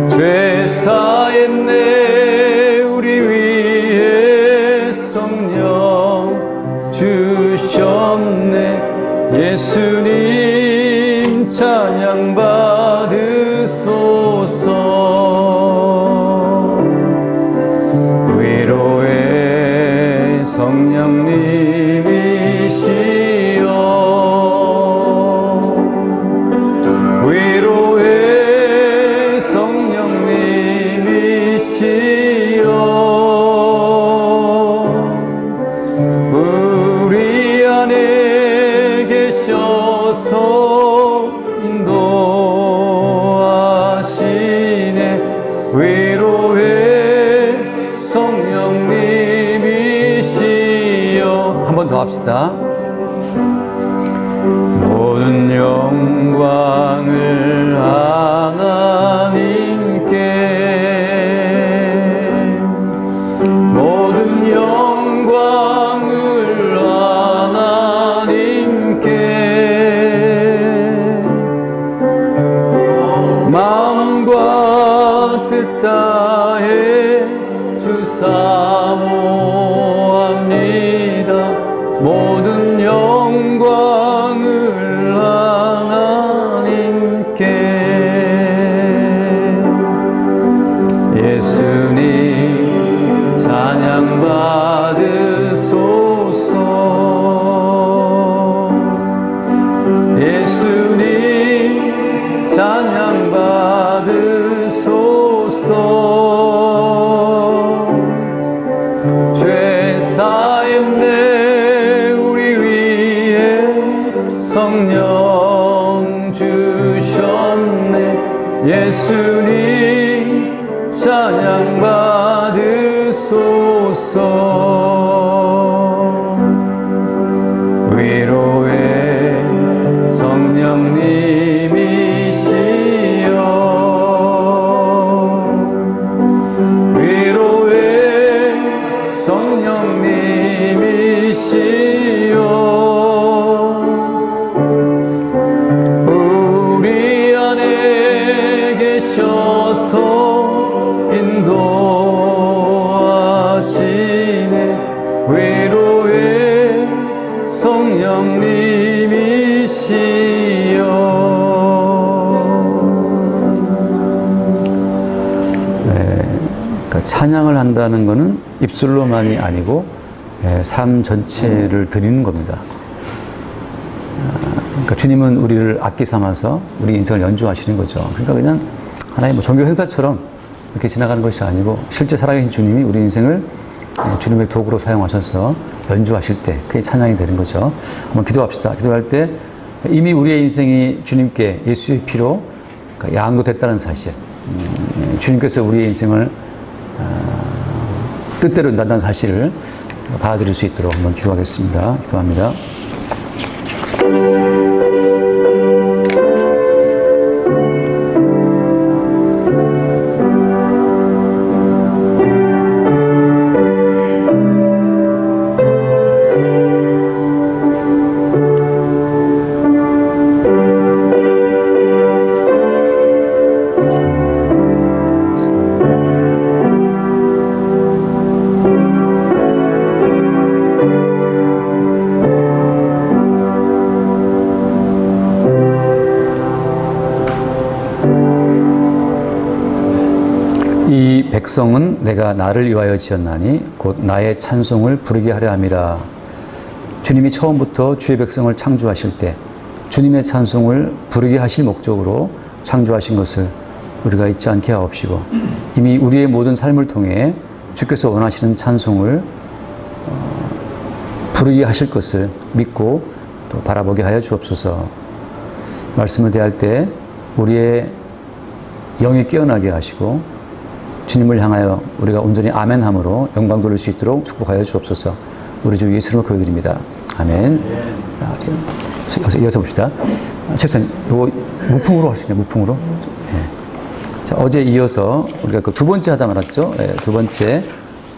죄 사했네 우리 위해 성령 주셨네. 예수님 찬양 받으소서. 위로의 성령님이시여, 위로의 성령님이시여, 우리 안에 계셔서 인도하시네. 위로의 성령님이시여. 한 번 더 합시다. 모든 영광을 하나님께, 모든 영광을 하나님께, 마음과 뜻 다해 주사모합니다. 모든 영광을 하나님께. 예수님 찬양 받으소서. 예수님 찬양 받으소서. 죄 사했네 우리 위에 성령 주셨네. 예수님 찬양 받으소서. 위로의 성령님이시여, 위로의 성령님이시여, 우리 안에 계셔서 인도하시네. 위로의 성령님이시여. 찬양을 한다는 것은 입술로만이 아니고 삶 전체를 드리는 겁니다. 그러니까 주님은 우리를 악기 삼아서 우리 인생을 연주하시는 거죠. 그러니까 그냥 하나의 종교 행사처럼 이렇게 지나가는 것이 아니고 실제 살아계신 주님이 우리 인생을 주님의 도구로 사용하셔서 연주하실 때 그게 찬양이 되는 거죠. 한번 기도합시다. 기도할 때 이미 우리의 인생이 주님께 예수의 피로 양도됐다는 사실, 주님께서 우리의 인생을 뜻대로 인도한다는 사실을 받아들일 수 있도록 한번 기도하겠습니다. 기도합니다. 이 백성은 내가 나를 위하여 지었나니 곧 나의 찬송을 부르게 하려 함이라. 주님이 처음부터 주의 백성을 창조하실 때 주님의 찬송을 부르게 하실 목적으로 창조하신 것을 우리가 잊지 않게 하옵시고, 이미 우리의 모든 삶을 통해 주께서 원하시는 찬송을 부르게 하실 것을 믿고 또 바라보게 하여 주옵소서. 말씀을 대할 때 우리의 영이 깨어나게 하시고 주님을 향하여 우리가 온전히 아멘함으로 영광 돌릴 수 있도록 축복하여 주옵소서. 우리 주 예수님을 기도드립니다. 아멘. 자, 이어서 봅시다. 책사님, 이거 무풍으로 하시네요. 무풍으로. 네. 자, 어제 이어서 우리가 그 두 번째 하다 말았죠. 네, 두 번째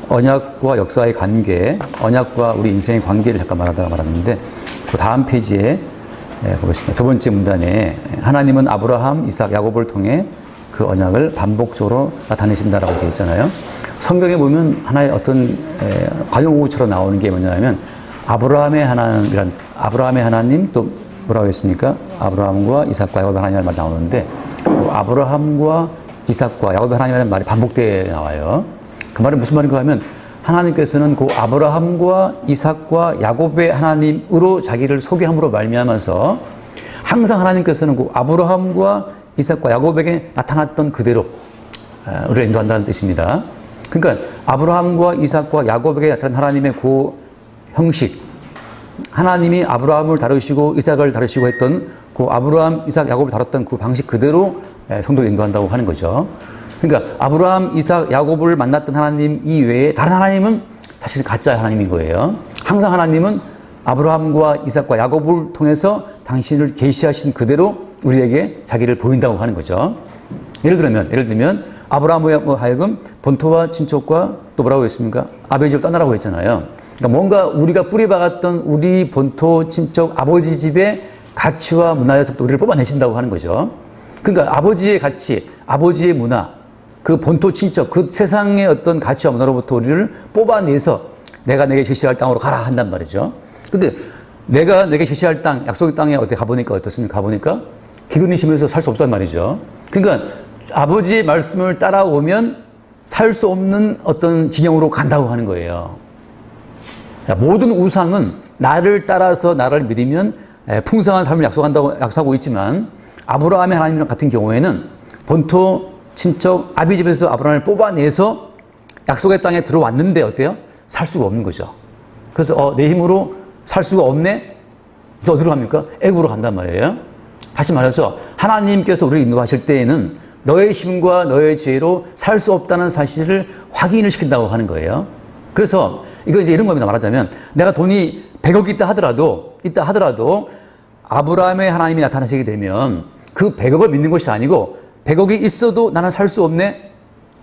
언약과 역사의 관계, 언약과 우리 인생의 관계를 잠깐 말하다가 말았는데, 그 다음 페이지에 보겠습니다. 두 번째 문단에 하나님은 아브라함, 이삭, 야곱을 통해 그 언약을 반복적으로 나타내신다라고 되어 있잖아요. 성경에 보면 하나의 어떤 관용구처럼 나오는 게 뭐냐면 아브라함의 하나님 또 뭐라고 했습니까? 아브라함과 이삭과 야곱의 하나님이라는 말이 나오는데 아브라함과 이삭과 야곱의 하나님이라는 말이 반복되어 나와요. 그 말은 무슨 말인가 하면 하나님께서는 그 아브라함과 이삭과 야곱의 하나님으로 자기를 소개함으로 말미암아서 항상 하나님께서는 그 아브라함과 이삭과 야곱에게 나타났던 그대로 우리를 인도한다는 뜻입니다. 그러니까 아브라함과 이삭과 야곱에게 나타난 하나님의 그 형식, 하나님이 아브라함을 다루시고 이삭을 다루시고 했던 그 아브라함, 이삭, 야곱을 다뤘던 그 방식 그대로 성도를 인도한다고 하는 거죠. 그러니까 아브라함, 이삭, 야곱을 만났던 하나님 이외에 다른 하나님은 사실 가짜 하나님인 거예요. 항상 하나님은 아브라함과 이삭과 야곱을 통해서 당신을 계시하신 그대로 우리에게 자기를 보인다고 하는 거죠. 예를 들면 아브라함으로 하여금 본토와 친척과 또 뭐라고 했습니까? 아버지 집을 떠나라고 했잖아요. 그러니까 뭔가 우리가 뿌리박았던 우리 본토, 친척, 아버지 집의 가치와 문화에서부터 우리를 뽑아내신다고 하는 거죠. 그러니까 아버지의 가치, 아버지의 문화, 그 본토, 친척, 그 세상의 어떤 가치와 문화로부터 우리를 뽑아내서 내가 내게 제시할 땅으로 가라 한단 말이죠. 근데 내가 내게 제시할 땅, 약속의 땅에 어떻게 가보니까 어떻습니까? 가보니까 기근이 심해서 살 수 없단 말이죠. 그러니까 아버지의 말씀을 따라오면 살 수 없는 어떤 지경으로 간다고 하는 거예요. 모든 우상은 나를 따라서 나를 믿으면 풍성한 삶을 약속하고 있지만 아브라함의 하나님 같은 경우에는 본토, 친척, 아비 집에서 아브라함을 뽑아내서 약속의 땅에 들어왔는데 어때요? 살 수가 없는 거죠. 그래서 내 힘으로 살 수가 없네? 저 어디로 갑니까? 애굽으로 간단 말이에요. 다시 말해서 하나님께서 우리를 인도하실 때에는 너의 힘과 너의 지혜로 살 수 없다는 사실을 확인을 시킨다고 하는 거예요. 그래서 이거 이제 이런 겁니다. 말하자면 내가 돈이 100억이 있다 하더라도 아브라함의 하나님이 나타나시게 되면 그 100억을 믿는 것이 아니고 100억이 있어도 나는 살 수 없네?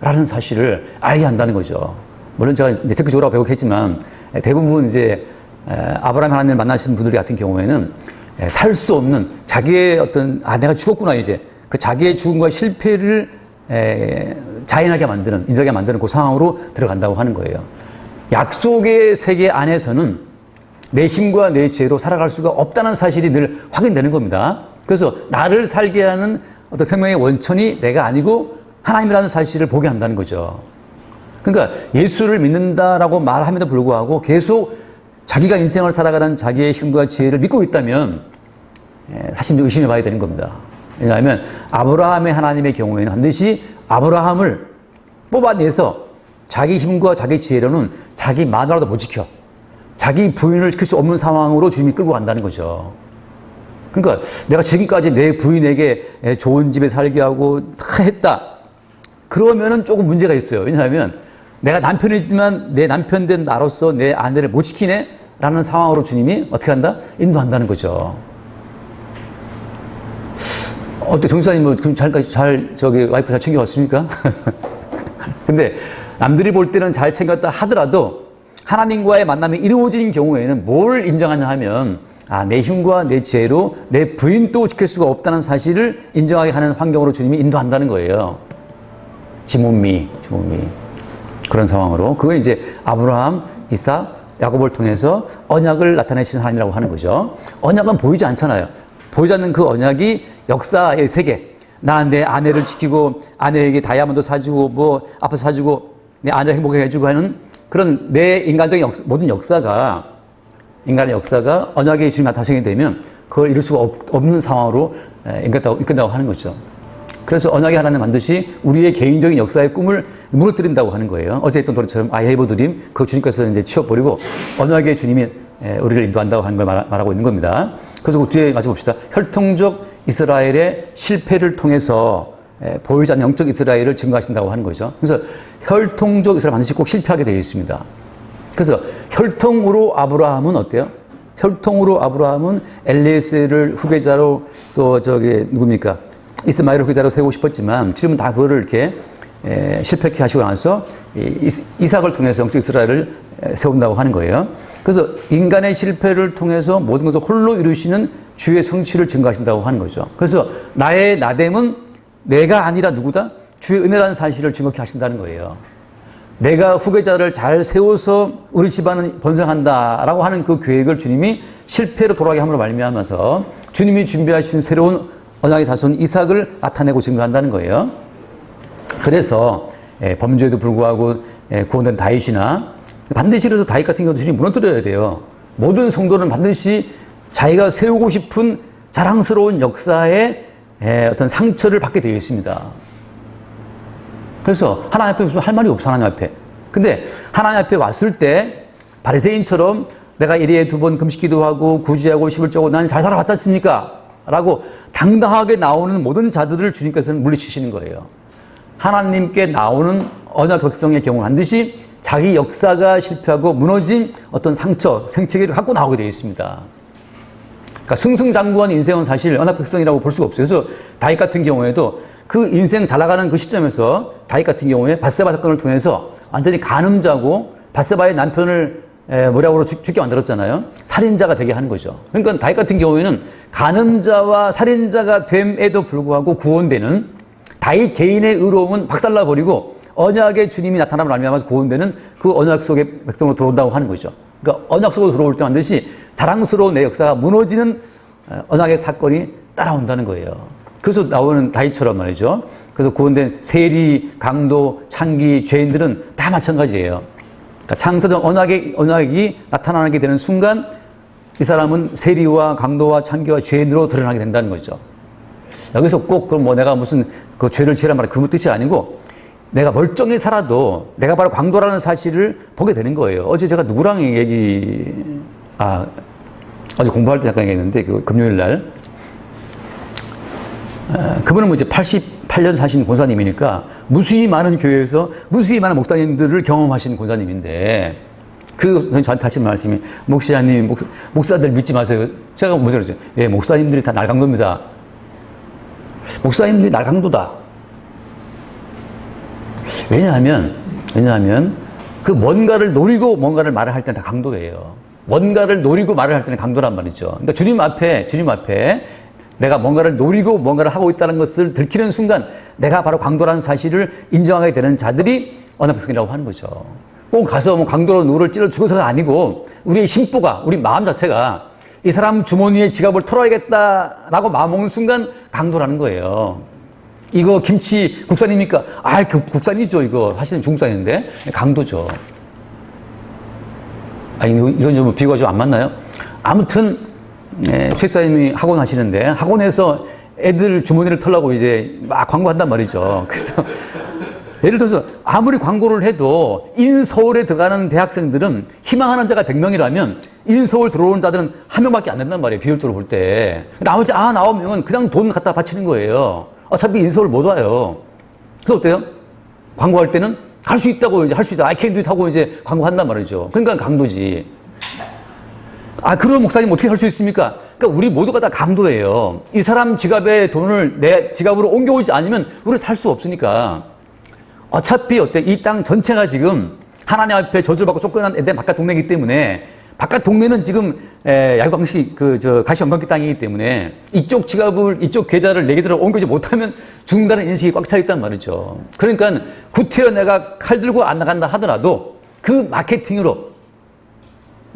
라는 사실을 알게 한다는 거죠. 물론 제가 이제 특히 좋으라고 100억 했지만 대부분 이제 아브라함 하나님을 만나신 분들 같은 경우에는 살 수 없는 자기의 어떤 내가 죽었구나 이제 그 자기의 죽음과 실패를 자인하게 만드는 인정하게 만드는 그 상황으로 들어간다고 하는 거예요. 약속의 세계 안에서는 내 힘과 내 지혜로 살아갈 수가 없다는 사실이 늘 확인되는 겁니다. 그래서 나를 살게 하는 어떤 생명의 원천이 내가 아니고 하나님이라는 사실을 보게 한다는 거죠. 그러니까 예수를 믿는다라고 말함에도 불구하고 계속 자기가 인생을 살아가는 자기의 힘과 지혜를 믿고 있다면 사실 의심해 봐야 되는 겁니다. 왜냐하면 아브라함의 하나님의 경우에는 반드시 아브라함을 뽑아내서 자기 힘과 자기 지혜로는 자기 마누라도 못 지켜. 자기 부인을 지킬 수 없는 상황으로 주님이 끌고 간다는 거죠. 그러니까 내가 지금까지 내 부인에게 좋은 집에 살게 하고 다 했다. 그러면은 조금 문제가 있어요. 왜냐하면 내가 남편이지만 내 남편 된 나로서 내 아내를 못 지키네? 라는 상황으로 주님이 어떻게 한다? 인도한다는 거죠. 어때, 정수사님 뭐, 와이프 잘 챙겨왔습니까? 근데 남들이 볼 때는 잘 챙겼다 하더라도 하나님과의 만남이 이루어진 경우에는 뭘 인정하냐 하면 내 힘과 내 지혜로 내 부인도 지킬 수가 없다는 사실을 인정하게 하는 환경으로 주님이 인도한다는 거예요. 지몬미. 그런 상황으로. 그건 이제 아브라함, 이삭, 야곱을 통해서 언약을 나타내신 하나님이라고 하는 거죠. 언약은 보이지 않잖아요. 보이지 않는 그 언약이 역사의 세계. 나 내 아내를 지키고 아내에게 다이아몬드 사주고 뭐 아파트 사주고 내 아내를 행복하게 해주고 하는 그런 내 인간적인 모든 역사가 인간의 역사가 언약의 주님 나타나게 되면 그걸 이룰 수가 없는 상황으로 이끈다고 하는 거죠. 그래서 언약의 하나는 반드시 우리의 개인적인 역사의 꿈을 무너뜨린다고 하는 거예요. 어제 했던 도리처럼 I have a dream, 그 주님께서 이제 치워버리고 언약의 주님이 우리를 인도한다고 하는 걸 말하고 있는 겁니다. 그래서 그 뒤에 마저 봅시다. 혈통적 이스라엘의 실패를 통해서 보이지 않는 영적 이스라엘을 증거하신다고 하는 거죠. 그래서 혈통적 이스라엘 반드시 꼭 실패하게 되어 있습니다. 그래서 혈통으로 아브라함은 어때요? 혈통으로 아브라함은 엘리에셀을 후계자로 또 누굽니까? 이스마엘을 후계자로 세우고 싶었지만 지금은 다 그거를 이렇게 실패케 하시고 나서 이삭을 통해서 영적 이스라엘을 세운다고 하는 거예요. 그래서 인간의 실패를 통해서 모든 것을 홀로 이루시는 주의 성취를 증거하신다고 하는 거죠. 그래서 나의 나됨은 내가 아니라 누구다? 주의 은혜라는 사실을 증거케 하신다는 거예요. 내가 후계자를 잘 세워서 우리 집안은 번성한다라고 하는 그 계획을 주님이 실패로 돌아가게 함으로 말미암아서 주님이 준비하신 새로운 언약의 자손 이삭을 나타내고 증거한다는 거예요. 그래서 범죄에도 불구하고 구원된 다윗이나 반드시 그래서 다윗 같은 경우도 주님이 무너뜨려야 돼요. 모든 성도는 반드시 자기가 세우고 싶은 자랑스러운 역사의 어떤 상처를 받게 되어 있습니다. 그래서 하나님 앞에 무슨 할 말이 없어, 하나님 앞에. 근데 하나님 앞에 왔을 때 바리새인처럼 내가 1회에 2번 금식기도 하고 구제하고 11조고 난 잘 살아왔지 않습니까? 라고 당당하게 나오는 모든 자들을 주님께서는 물리치시는 거예요. 하나님께 나오는 언약 백성의 경우는 반드시 자기 역사가 실패하고 무너진 어떤 상처, 생체기를 갖고 나오게 되어 있습니다. 그러니까 승승장구한 인생은 사실 언약 백성이라고 볼 수가 없어요. 그래서 다윗 같은 경우에도 그 인생 잘 나가는 그 시점에서 다윗 같은 경우에 밧세바 사건을 통해서 완전히 간음자고 밧세바의 남편을 모략으로 죽게 만들었잖아요. 살인자가 되게 하는 거죠. 그러니까 다윗 같은 경우에는 간음자와 살인자가 됨에도 불구하고 구원되는 다윗 개인의 의로움은 박살나버리고 언약의 주님이 나타남을 알면서 구원되는 그 언약 속의 백성으로 들어온다고 하는 거죠. 그러니까 언약 속으로 들어올 때 반드시 자랑스러운 내 역사가 무너지는 언약의 사건이 따라온다는 거예요. 그래서 나오는 다윗처럼 말이죠. 그래서 구원된 세리, 강도, 창기, 죄인들은 다 마찬가지예요. 그러니까 창세전 언약이 나타나게 되는 순간 이 사람은 세리와 강도와 창기와 죄인으로 드러나게 된다는 거죠. 여기서 꼭 그럼 뭐 내가 무슨 그 죄를 지으란 말이 그 뜻이 아니고 내가 멀쩡히 살아도 내가 바로 강도라는 사실을 보게 되는 거예요. 어제 제가 누구랑 어제 공부할 때 잠깐 얘기했는데 그 금요일 날 그분은 뭐 이제 88년 사신 권사님이니까 무수히 많은 교회에서 무수히 많은 목사님들을 경험하신 권사님인데 그분 저한테 하신 말씀이 목사님, 목사들 믿지 마세요. 제가 뭐라 그러죠? 예, 목사님들이 다 날강도입니다. 목사님들이 날강도다. 왜냐하면 그 뭔가를 노리고 뭔가를 말을 할 때는 다 강도예요. 뭔가를 노리고 말을 할 때는 강도란 말이죠. 그러니까 주님 앞에 내가 뭔가를 노리고 뭔가를 하고 있다는 것을 들키는 순간 내가 바로 강도라는 사실을 인정하게 되는 자들이 언약 백성이라고 하는 거죠. 꼭 가서 뭐 강도로 누구를 찔러 죽어서가 아니고 우리의 심보가, 우리 마음 자체가 이 사람 주머니에 지갑을 털어야겠다라고 마음먹는 순간 강도라는 거예요. 이거 김치 국산입니까? 그 국산이죠. 이거 사실은 중국산인데 강도죠. 이건 좀 비교가 좀 안 맞나요? 아무튼 수익사님이 학원 하시는데 학원에서 애들 주머니를 털라고 이제 막 광고한단 말이죠. 그래서 예를 들어서 아무리 광고를 해도 인서울에 들어가는 대학생들은 희망하는 자가 100명이라면 인서울 들어오는 자들은 1명밖에 안 된단 말이에요. 비율적으로 볼 때. 나머지 9명은 그냥 돈 갖다 바치는 거예요. 어차피 인서울 못 와요. 그래서 어때요? 광고할 때는 갈 수 있다고 이제 할 수 있다. I can do it 하고 이제 광고한단 말이죠. 그러니까 강도지. 그런 목사님 어떻게 할 수 있습니까? 그러니까 우리 모두가 다 강도예요. 이 사람 지갑에 돈을 내 지갑으로 옮겨오지 않으면 우리 살 수 없으니까. 어차피 이 땅 전체가 지금 하나님 앞에 저주를 받고 쫓겨난 에덴 바깥 동네이기 때문에 바깥 동네는 지금 야구방식 가시 엉겅퀴 땅이기 때문에 이쪽 지갑을 이쪽 계좌를 내 계좌로 옮기지 못하면 죽는다는 인식이 꽉 차 있단 말이죠. 그러니까 구태여 내가 칼 들고 안 나간다 하더라도 그 마케팅으로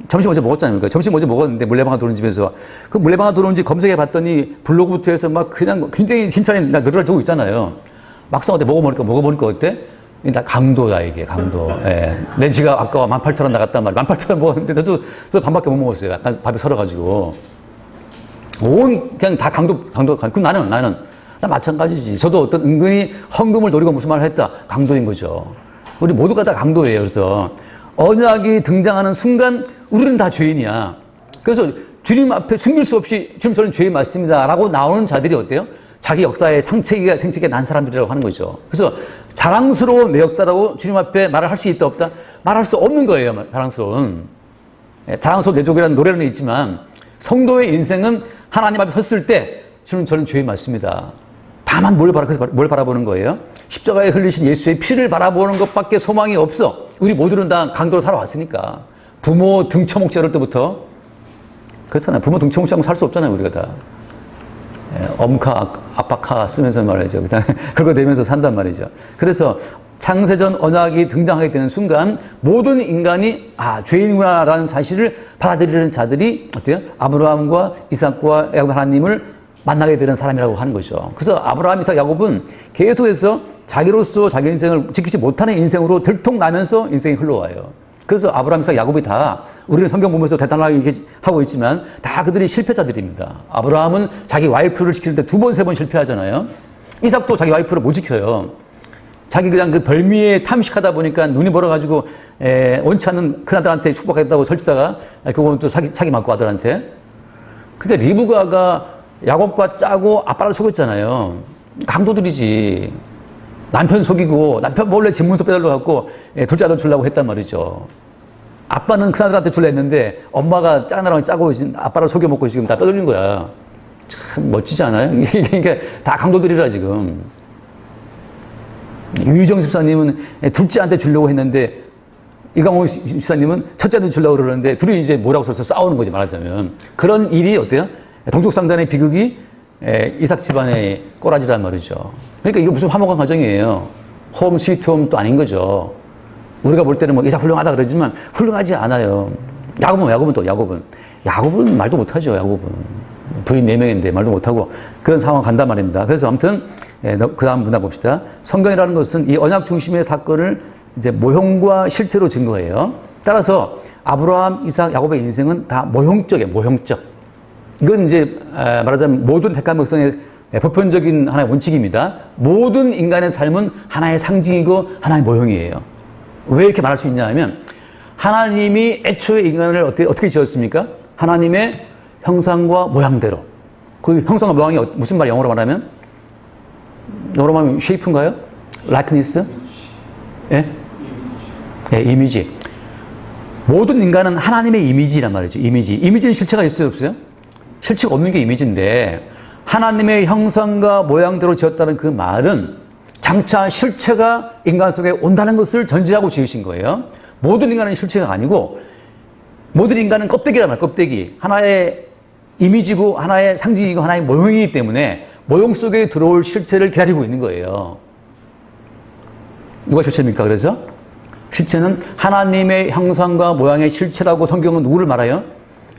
점심 어제 먹었잖아요. 그러니까 점심 어제 먹었는데 물레방아 도는 집에서 그 물레방아 도는 집 검색해 봤더니 블로그부터 해서 막 그냥 굉장히 칭찬이 늘어나고 있잖아요. 막상 어때 먹어보니까 어때? 나 강도다 이게 강도. 내 지가 아까 18,000원 나갔단 말이야. 18,000원 먹었는데 나도 반밖에 못 먹었어요. 약간 밥이 설어가지고 그냥 다 강도. 그럼 나는 나 마찬가지지. 저도 어떤 은근히 헌금을 노리고 무슨 말을 했다. 강도인 거죠. 우리 모두가 다 강도예요. 그래서 언약이 등장하는 순간 우리는 다 죄인이야. 그래서 주님 앞에 숨길 수 없이 지금 저는 죄인 맞습니다라고 나오는 자들이 어때요? 자기 역사의 생체기가 난 사람들이라고 하는 거죠. 그래서 자랑스러운 내 역사라고 주님 앞에 말을 할 수 있다 없다? 말할 수 없는 거예요. 자랑스러운 내 족이라는 노래는 있지만 성도의 인생은 하나님 앞에 섰을 때 저는 죄인 맞습니다. 다만 뭘 바라보는 거예요? 십자가에 흘리신 예수의 피를 바라보는 것밖에 소망이 없어. 우리 모두는 다 강도로 살아왔으니까. 부모 등쳐먹지 않을 때부터 그렇잖아요. 부모 등치 무시하고 살 수 없잖아요, 우리가 다. 엄카, 아빠카 쓰면서 말이죠. 그다음에 긁어대면서 산단 말이죠. 그래서 창세전 언약이 등장하게 되는 순간 모든 인간이 죄인이구나라는 사실을 받아들이는 자들이 어때요? 아브라함과 이삭과 야곱 하나님을 만나게 되는 사람이라고 하는 거죠. 그래서 아브라함, 이삭, 야곱은 계속해서 자기로서 자기 인생을 지키지 못하는 인생으로 들통나면서 인생이 흘러와요. 그래서 아브라함, 이삭, 야곱이 다 우리는 성경 보면서 대단하게 하고 있지만 다 그들이 실패자들입니다. 아브라함은 자기 와이프를 지키는데 2번, 3번 실패하잖아요. 이삭도 자기 와이프를 못 지켜요. 자기 그냥 그 별미에 탐식하다 보니까 눈이 멀어가지고 원치 않는 큰아들한테 축복했다고 설치다가 그거는 또 사기 맞고 아들한테. 그러니까 리브가가 야곱과 짜고 아빠를 속였잖아요. 강도들이지. 남편 속이고 남편 몰래 집문서 빼달라고 갖고 둘째 아들 주려고 했단 말이죠. 아빠는 큰아들한테 주려 했는데 엄마가 짝나랑 짜고 아빠를 속여먹고 지금 다 떠돌린 거야. 참 멋지지 않아요? 그러니까 다 강도들이라 지금. 유희정 집사님은 둘째한테 주려고 했는데 이강호 집사님은 첫째한테 주려고 그러는데 둘이 이제 뭐라고 서서 싸우는 거지 말하자면. 그런 일이 어때요? 동족상잔의 비극이 이삭 집안의 꼬라지란 말이죠. 그러니까 이거 무슨 화목한 가정이에요. 홈 스위트 홈도 아닌 거죠. 우리가 볼 때는 뭐 이삭 훌륭하다 그러지만 훌륭하지 않아요. 야곱은 말도 못하죠. 야곱은 부인 4명인데 말도 못하고 그런 상황 간단 말입니다. 그래서 아무튼 그 다음 문화 봅시다. 성경이라는 것은 이 언약 중심의 사건을 이제 모형과 실체로 증거해요. 따라서 아브라함, 이삭, 야곱의 인생은 다 모형적이에요. 모형적. 이건 이제 말하자면 모든 택한 백성의 보편적인 하나의 원칙입니다. 모든 인간의 삶은 하나의 상징이고 하나의 모형이에요. 왜 이렇게 말할 수 있냐 하면 하나님이 애초에 인간을 어떻게 지었습니까? 하나님의 형상과 모양대로. 그 형상과 모양이 무슨 말 영어로 말하면? 영어로 말하면 shape인가요? likeness? 예? 예, 이미지. 모든 인간은 하나님의 이미지란 말이죠. 이미지는 실체가 있어요, 없어요? 실체가 없는 게 이미지인데 하나님의 형상과 모양대로 지었다는 그 말은 장차 실체가 인간 속에 온다는 것을 전제하고 지으신 거예요. 모든 인간은 실체가 아니고 모든 인간은 껍데기란 말이에요. 껍데기. 하나의 이미지고 하나의 상징이고 하나의 모형이기 때문에 모형 속에 들어올 실체를 기다리고 있는 거예요. 누가 실체입니까? 그래서 실체는 하나님의 형상과 모양의 실체라고 성경은 누구를 말해요?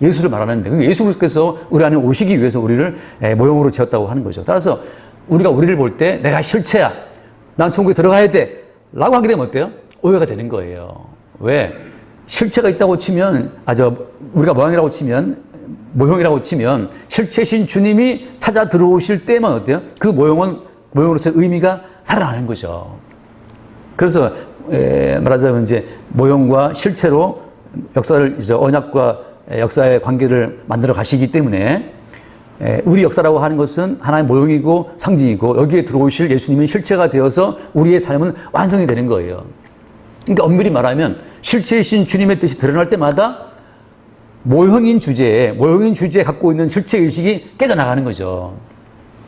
예수를 말하는데 예수께서 우리 안에 오시기 위해서 우리를 모형으로 지었다고 하는 거죠. 따라서 우리가 우리를 볼 때 내가 실체야. 난 천국에 들어가야 돼. 라고 하게 되면 어때요? 오해가 되는 거예요. 왜? 실체가 있다고 치면 우리가 모형이라고 치면 실체신 주님이 찾아 들어오실 때만 어때요? 그 모형으로서의 의미가 살아나는 거죠. 그래서 말하자면 이제 모형과 실체로 역사를 이제 언약과 역사의 관계를 만들어 가시기 때문에 우리 역사라고 하는 것은 하나의 모형이고 상징이고 여기에 들어오실 예수님이 실체가 되어서 우리의 삶은 완성이 되는 거예요. 그러니까 엄밀히 말하면 실체이신 주님의 뜻이 드러날 때마다 모형인 주제에 갖고 있는 실체의식이 깨져나가는 거죠.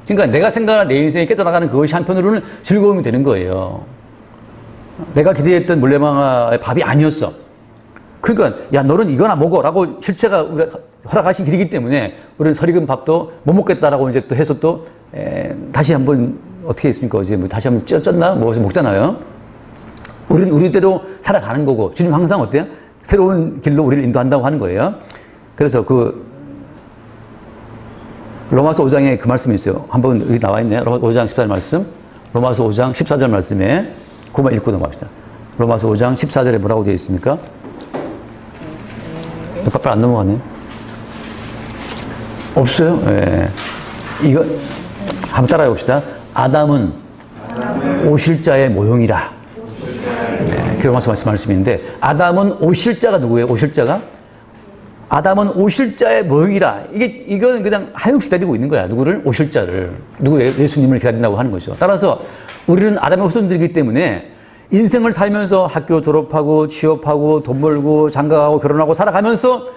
그러니까 내가 생각하는 내 인생이 깨져나가는 그것이 한편으로는 즐거움이 되는 거예요. 내가 기대했던 물레방아의 밥이 아니었어. 그러니까 야 너는 이거나 먹어라고 실체가 우리가 허락하신 길이기 때문에 우리는 설익은 밥도 못 먹겠다라고 이제 또 해서 또 다시 한번 어떻게 했습니까? 어제 뭐 다시 한번 쪘나 뭐 먹잖아요. 우리는 우리대로 살아가는 거고 주님 항상 어때요? 새로운 길로 우리를 인도한다고 하는 거예요. 그래서 그 로마서 5장에 그 말씀이 있어요. 한번 여기 나와 있네요. 로마서 5장 14절 말씀. 로마서 5장 14절 말씀에 그만 읽고 넘어갑시다. 로마서 5장 14절에 뭐라고 되어 있습니까? 빨리 안 넘어가네. 없어요? 예. 이거 한번 따라해 봅시다. 아담은 오실 자의 모형이라. 네, 그 로마서 말씀인데 아담은 오실 자가 누구예요? 오실 자가? 아담은 오실 자의 모형이라. 이건 그냥 하염없이 기다리고 있는 거야. 누구를? 오실 자를. 예수님을 기다린다고 하는 거죠. 따라서 우리는 아담의 후손들이기 때문에 인생을 살면서 학교 졸업하고 취업하고 돈 벌고 장가가고 결혼하고 살아가면서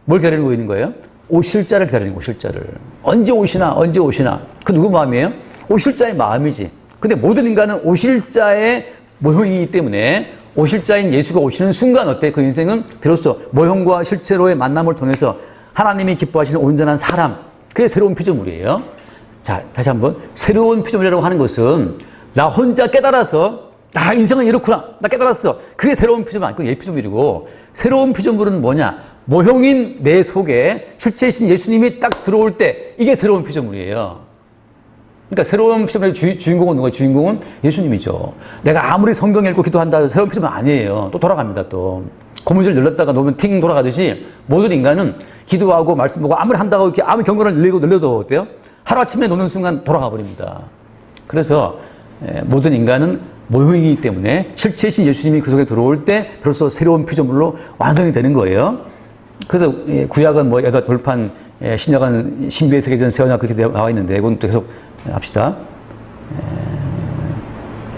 뭘 기다리고 있는 거예요? 오실 자를 기다리는 거예요. 오실 자를. 언제 오시나. 그 누구 마음이에요? 오실 자의 마음이지. 근데 모든 인간은 오실 자의 모형이기 때문에 오실 자인 예수가 오시는 순간 어때? 그 인생은 비로소 모형과 실체로의 만남을 통해서 하나님이 기뻐하시는 온전한 사람. 그게 새로운 피조물이에요. 자, 다시 한번. 새로운 피조물이라고 하는 것은 나 혼자 깨달아서 나 인생은 이렇구나. 나 깨달았어. 그게 새로운 피조물 아니고 옛 피조물이고, 새로운 피조물은 뭐냐? 모형인 내 속에 실체이신 예수님이 딱 들어올 때 이게 새로운 피조물이에요. 그러니까 새로운 피조물의 주인공은 누가? 주인공은 예수님이죠. 내가 아무리 성경 읽고 기도한다 새로운 피조물 아니에요. 또 돌아갑니다. 또 고무줄 늘렸다가 놓으면 팅 돌아가듯이 모든 인간은 기도하고 말씀 보고 아무리 한다고 이렇게 아무리 경건을 늘려도 어때요? 하루아침에 놓는 순간 돌아가 버립니다. 그래서 모든 인간은 모형이기 때문에 실체이신 예수님이 그 속에 들어올 때 비로소 새로운 피조물로 완성이 되는 거예요. 그래서 구약은 뭐 여덟 돌판, 신약은 신비의 세계전 세원약 그렇게 나와 있는데 이건 또 계속 합시다.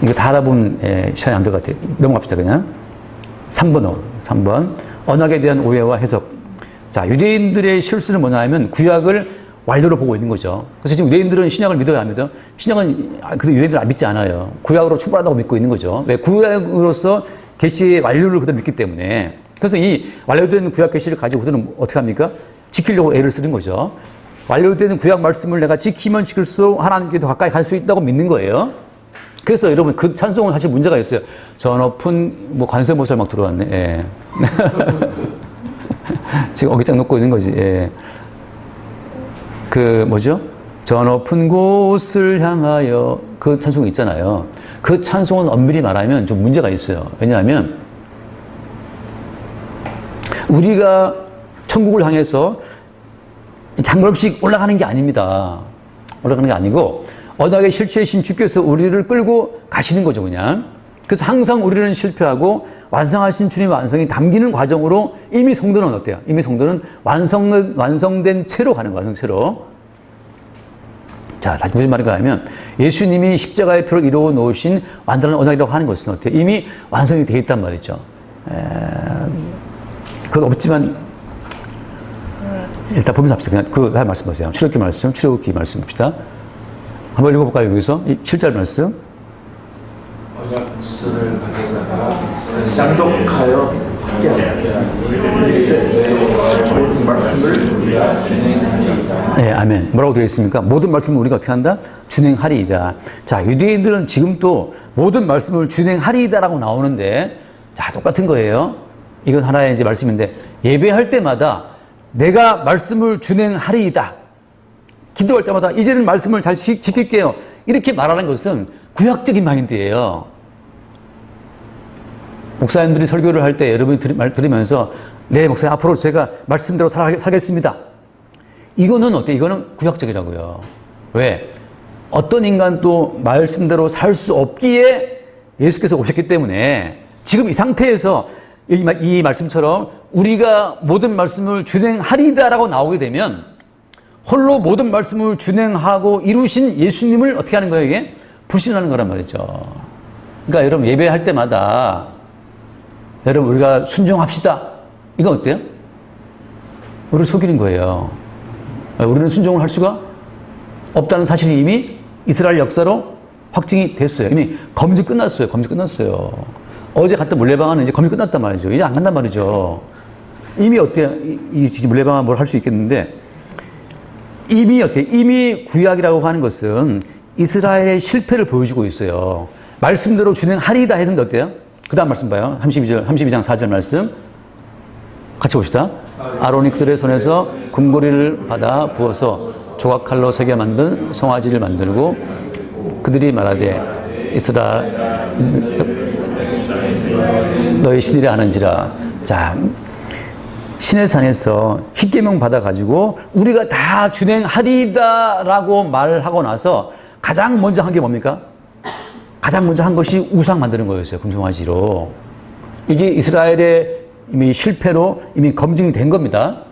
이거 다 알아보면 시간이 안 될 것 같아요. 넘어갑시다 그냥. 3번 언약에 대한 오해와 해석. 자, 유대인들의 실수는 뭐냐 하면 구약을 완료로 보고 있는 거죠. 그래서 지금 유대인들은 신약을 믿어야 합니다. 신약은 그래도 유대인들은 믿지 않아요. 구약으로 충분하다고 믿고 있는 거죠. 왜? 구약으로서 계시의 완료를 그대로 믿기 때문에. 그래서 이 완료된 구약 계시를 가지고 그들은 어떻게 합니까? 지키려고 애를 쓰는 거죠. 완료된 구약 말씀을 내가 지키면 지킬수록 하나님께 더 가까이 갈 수 있다고 믿는 거예요. 그래서 여러분 그 찬송은 사실 문제가 있어요. 저 높은 뭐 관세모살 막 들어왔네. 예. 지금 어깃장 놓고 있는 거지. 예. 그 뭐죠? 저 높은 곳을 향하여 그 찬송이 있잖아요. 그 찬송은 엄밀히 말하면 좀 문제가 있어요. 왜냐하면 우리가 천국을 향해서 한 걸음씩 올라가는 게 아닙니다. 올라가는 게 아니고 언약의 실체이신 주께서 우리를 끌고 가시는 거죠, 그냥. 그래서 항상 우리는 실패하고 완성하신 주님의 완성이 담기는 과정으로 이미 성도는 어때요? 이미 성도는 완성된 채로 가는 거예요, 완성채로. 자, 다시 무슨 말인가 하면 예수님이 십자가의 표를 이루어 놓으신 완전한 언약이라고 하는 것은 어때요? 이미 완성이 되어 있단 말이죠. 그건 없지만 일단 보면서 합시다. 그냥 그 다음 말씀 보세요. 출애굽기 말씀 봅시다. 한번 읽어볼까요, 여기서? 7절 말씀. 언약 수를 가져다가 쌍독하여 크게 하라. 모든 말씀을 우리가 준행하리이다. 네, 아멘. 뭐라고 되어 있습니까? 모든 말씀을 우리가 어떻게 한다? 준행하리이다. 자, 유대인들은 지금 또 모든 말씀을 준행하리이다라고 나오는데, 자, 똑같은 거예요. 이건 하나의 이제 말씀인데, 예배할 때마다 내가 말씀을 준행하리이다. 기도할 때마다 이제는 말씀을 잘 지킬게요. 이렇게 말하는 것은 구약적인 마인드예요. 목사님들이 설교를 할 때 여러분이 들으면서 네, 목사님 앞으로 제가 말씀대로 살겠습니다. 이거는 어때? 이거는 구약적이라고요. 왜? 어떤 인간도 말씀대로 살 수 없기에 예수께서 오셨기 때문에 지금 이 상태에서 이 말씀처럼 우리가 모든 말씀을 준행하리다라고 나오게 되면 홀로 모든 말씀을 준행하고 이루신 예수님을 어떻게 하는 거예요, 이게? 불신하는 거란 말이죠. 그러니까 여러분 예배할 때마다 여러분 우리가 순종합시다. 이건 어때요? 우리를 속이는 거예요. 우리는 순종을 할 수가 없다는 사실이 이미 이스라엘 역사로 확증이 됐어요. 이미 검증 끝났어요. 검증 끝났어요. 어제 갔던 물레방아는 이제 검증 끝났단 말이죠. 이제 안 간단 말이죠. 이미 어때요? 이 물레방아 뭘 할 수 있겠는데 이미 어때요? 이미 구약이라고 하는 것은 이스라엘의 실패를 보여주고 있어요. 말씀대로 준행하리다 했는데 어때요? 그 다음 말씀 봐요. 32장 4절 말씀. 같이 봅시다. 아론이 그들의 손에서 금고리를 받아 부어서 조각칼로 새겨 만든 송아지를 만들고 그들이 말하되 이스라 너희 신이라 하는지라. 자, 신의 산에서 십계명 받아가지고 우리가 다 준행하리다라고 말하고 나서 가장 먼저 한 게 뭡니까? 가장 먼저 한 것이 우상 만드는 거였어요. 금송아지로. 이게 이스라엘의 이미 실패로 이미 검증이 된 겁니다.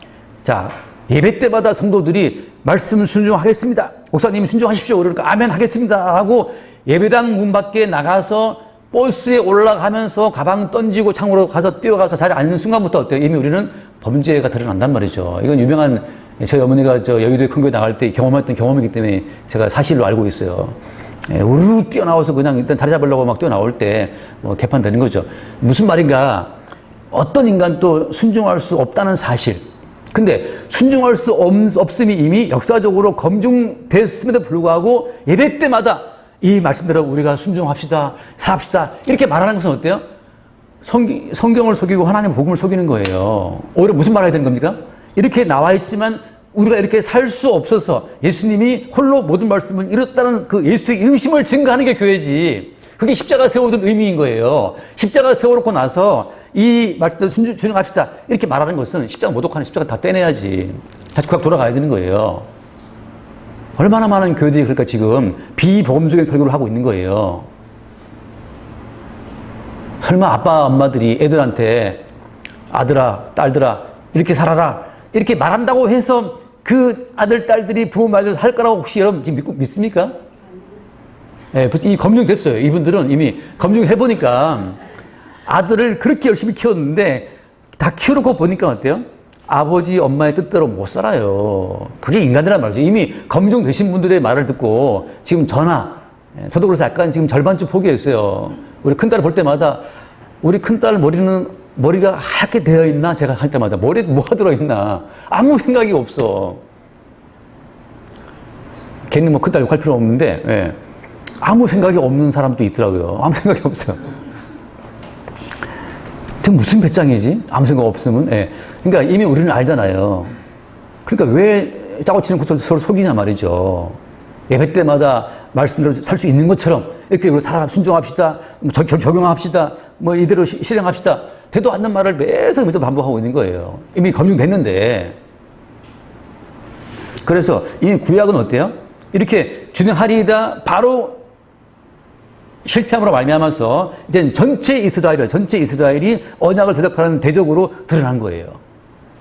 자, 예배 때마다 성도들이 말씀 순종하겠습니다. 목사님 순종하십시오. 그러니까 아멘 하겠습니다 하고 예배당 문 밖에 나가서 버스에 올라가면서 가방 던지고 창으로 가서 뛰어가서 자리에 앉는 순간부터 어때요? 이미 우리는 범죄가 드러난단 말이죠. 이건 유명한 저희 어머니가 저 여의도에 큰 교회 나갈 때 경험했던 경험이기 때문에 제가 사실로 알고 있어요. 우르르 뛰어나와서 그냥 일단 자리 잡으려고 막 뛰어나올 때 뭐 개판되는 거죠. 무슨 말인가? 어떤 인간도 순종할 수 없다는 사실. 근데 순종할 수 없음이 이미 역사적으로 검증됐음에도 불구하고 예배 때마다 이 말씀대로 우리가 순종합시다, 삽시다 이렇게 말하는 것은 어때요? 성경을 속이고 하나님의 복음을 속이는 거예요. 오히려 무슨 말 해야 되는 겁니까? 이렇게 나와 있지만 우리가 이렇게 살 수 없어서 예수님이 홀로 모든 말씀을 이뤘다는 그 예수의 이루심을 증거하는 게 교회지. 그게 십자가 세워둔 의미인 거예요. 십자가 세워놓고 나서 이 말씀대로 순종합시다 이렇게 말하는 것은 십자가 모독하는 십자가 다 떼내야지. 다시 구약 돌아가야 되는 거예요. 얼마나 많은 교회들이 그러니까 지금 비복음적인 설교를 하고 있는 거예요. 설마 아빠 엄마들이 애들한테 아들아 딸들아 이렇게 살아라 이렇게 말한다고 해서 그 아들 딸들이 부모 말대로 할 거라고 혹시 여러분 지금 믿습니까? 예, 이미 검증됐어요. 이분들은 이미 검증해보니까 아들을 그렇게 열심히 키웠는데 다 키워놓고 보니까 어때요? 아버지 엄마의 뜻대로 못 살아요. 그게 인간이란 말이죠. 이미 검증되신 분들의 말을 듣고 지금 저도 그래서 약간 지금 절반쯤 포기했어요. 우리 큰딸을 볼 때마다 우리 큰딸 머리가 하얗게 되어 있나? 제가 할 때마다 머리에 뭐가 들어있나? 아무 생각이 없어. 걔는 뭐 큰딸 욕할 필요 없는데 예. 아무 생각이 없는 사람도 있더라고요. 아무 생각이 없어. 지금 무슨 배짱이지? 아무 생각 없으면. 예. 그러니까 이미 우리는 알잖아요. 그러니까 왜 짜고 치는 것처럼 서로 속이냐 말이죠. 예배 때마다 말씀대로 살 수 있는 것처럼 이렇게 우리 순종합시다. 적용합시다. 뭐 이대로 실행합시다. 되도 않는 말을 매서 반복하고 있는 거예요. 이미 검증됐는데. 그래서 이 구약은 어때요? 이렇게 준행하리이다 바로 실패함으로 말미암아서 이제 전체 이스라엘이 언약을 대적하는 대적으로 드러난 거예요.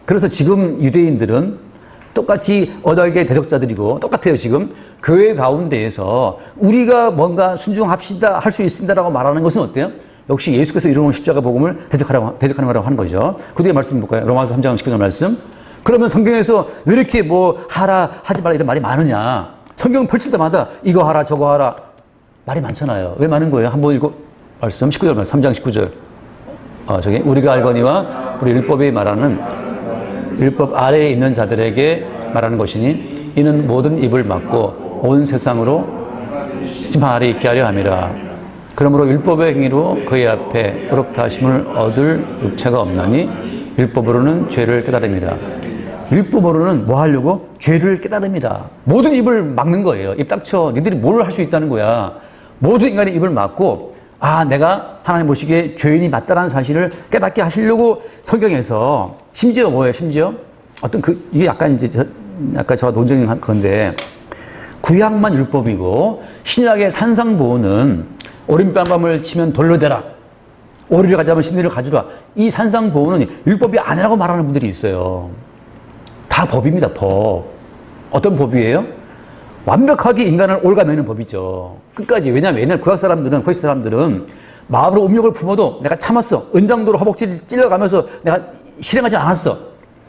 그래서 지금 유대인들은 똑같이 언약의 대적자들이고 똑같아요. 지금 교회 가운데에서 우리가 뭔가 순종합시다 할 수 있습니다라고 말하는 것은 어때요? 역시 예수께서 이루어놓은 십자가 복음을 대적하는 거라고 하는 거죠. 그 뒤에 말씀 볼까요? 로마서 3장 19절 말씀. 그러면 성경에서 왜 이렇게 뭐 하라 하지 말라 이런 말이 많으냐? 성경 펼칠 때마다 이거 하라 저거 하라 말이 많잖아요. 왜 많은 거예요? 한번 읽어 말씀 19절 말씀 3장 19절. 저기 우리가 알거니와 우리 율법이 말하는 율법 아래에 있는 자들에게 말하는 것이니 이는 모든 입을 막고 온 세상으로 심판 아래 있게 하려 함이라. 그러므로 율법의 행위로 그의 앞에 의롭다 하심을 얻을 육체가 없나니 율법으로는 죄를 깨달음이다. 율법으로는 뭐 하려고? 죄를 깨달음이다. 모든 입을 막는 거예요. 입 닥쳐. 니들이 뭘 할 수 있다는 거야. 모든 인간의 입을 막고 내가 하나님 보시기에 죄인이 맞다라는 사실을 깨닫게 하시려고 성경에서 심지어 뭐예요? 심지어 어떤 이게 약간 이제 아까 저와 논쟁한 건데 구약만 율법이고 신약의 산상보호는 오림뺨을 치면 돌로 대라. 오리를 가져가면 심리를 가주라. 이 산상보호는 율법이 아니라고 말하는 분들이 있어요. 다 법입니다. 법. 어떤 법이에요? 완벽하게 인간을 올가매는 법이죠. 끝까지. 왜냐하면 옛날 구약 사람들은 거시 사람들은 마음으로 음욕을 품어도 내가 참았어. 은장도로 허벅지를 찔러가면서 내가 실행하지 않았어.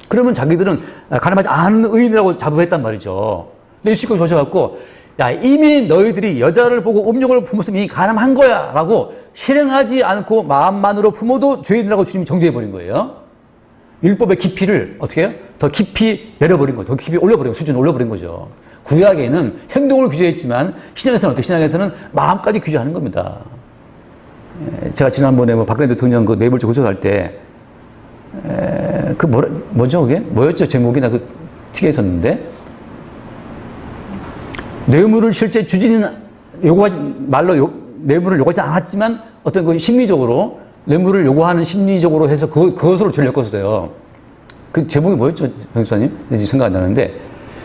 그러면 자기들은 가늠하지 않은 의인이라고 자부했단 말이죠. 근데 예수께서 조셔갖고 야 이미 너희들이 여자를 보고 음욕을 품었으면 이미 가늠한 거야 라고 실행하지 않고 마음만으로 품어도 죄인이라고 주님이 정죄해버린 거예요. 율법의 깊이를 어떻게 해요? 더 깊이 내려버린 거죠. 더 깊이 올려버린 거죠. 수준을 올려버린 거죠. 구약에는 행동을 규제했지만 신약에서는 어떻게? 신약에서는 마음까지 규제하는 겁니다. 제가 지난번에 박근혜 대통령 그 뇌물죄 고소할 때 뭐죠 그게? 뭐였죠? 제목이나 그 틱에 있었는데 뇌물을 실제 주지는 뇌물을 요구하지 않았지만 어떤 그 심리적으로 뇌물을 요구하는 심리적으로 해서 그것으로 죄를 엮었어요. 그 제목이 뭐였죠, 변호사님? 생각 안 나는데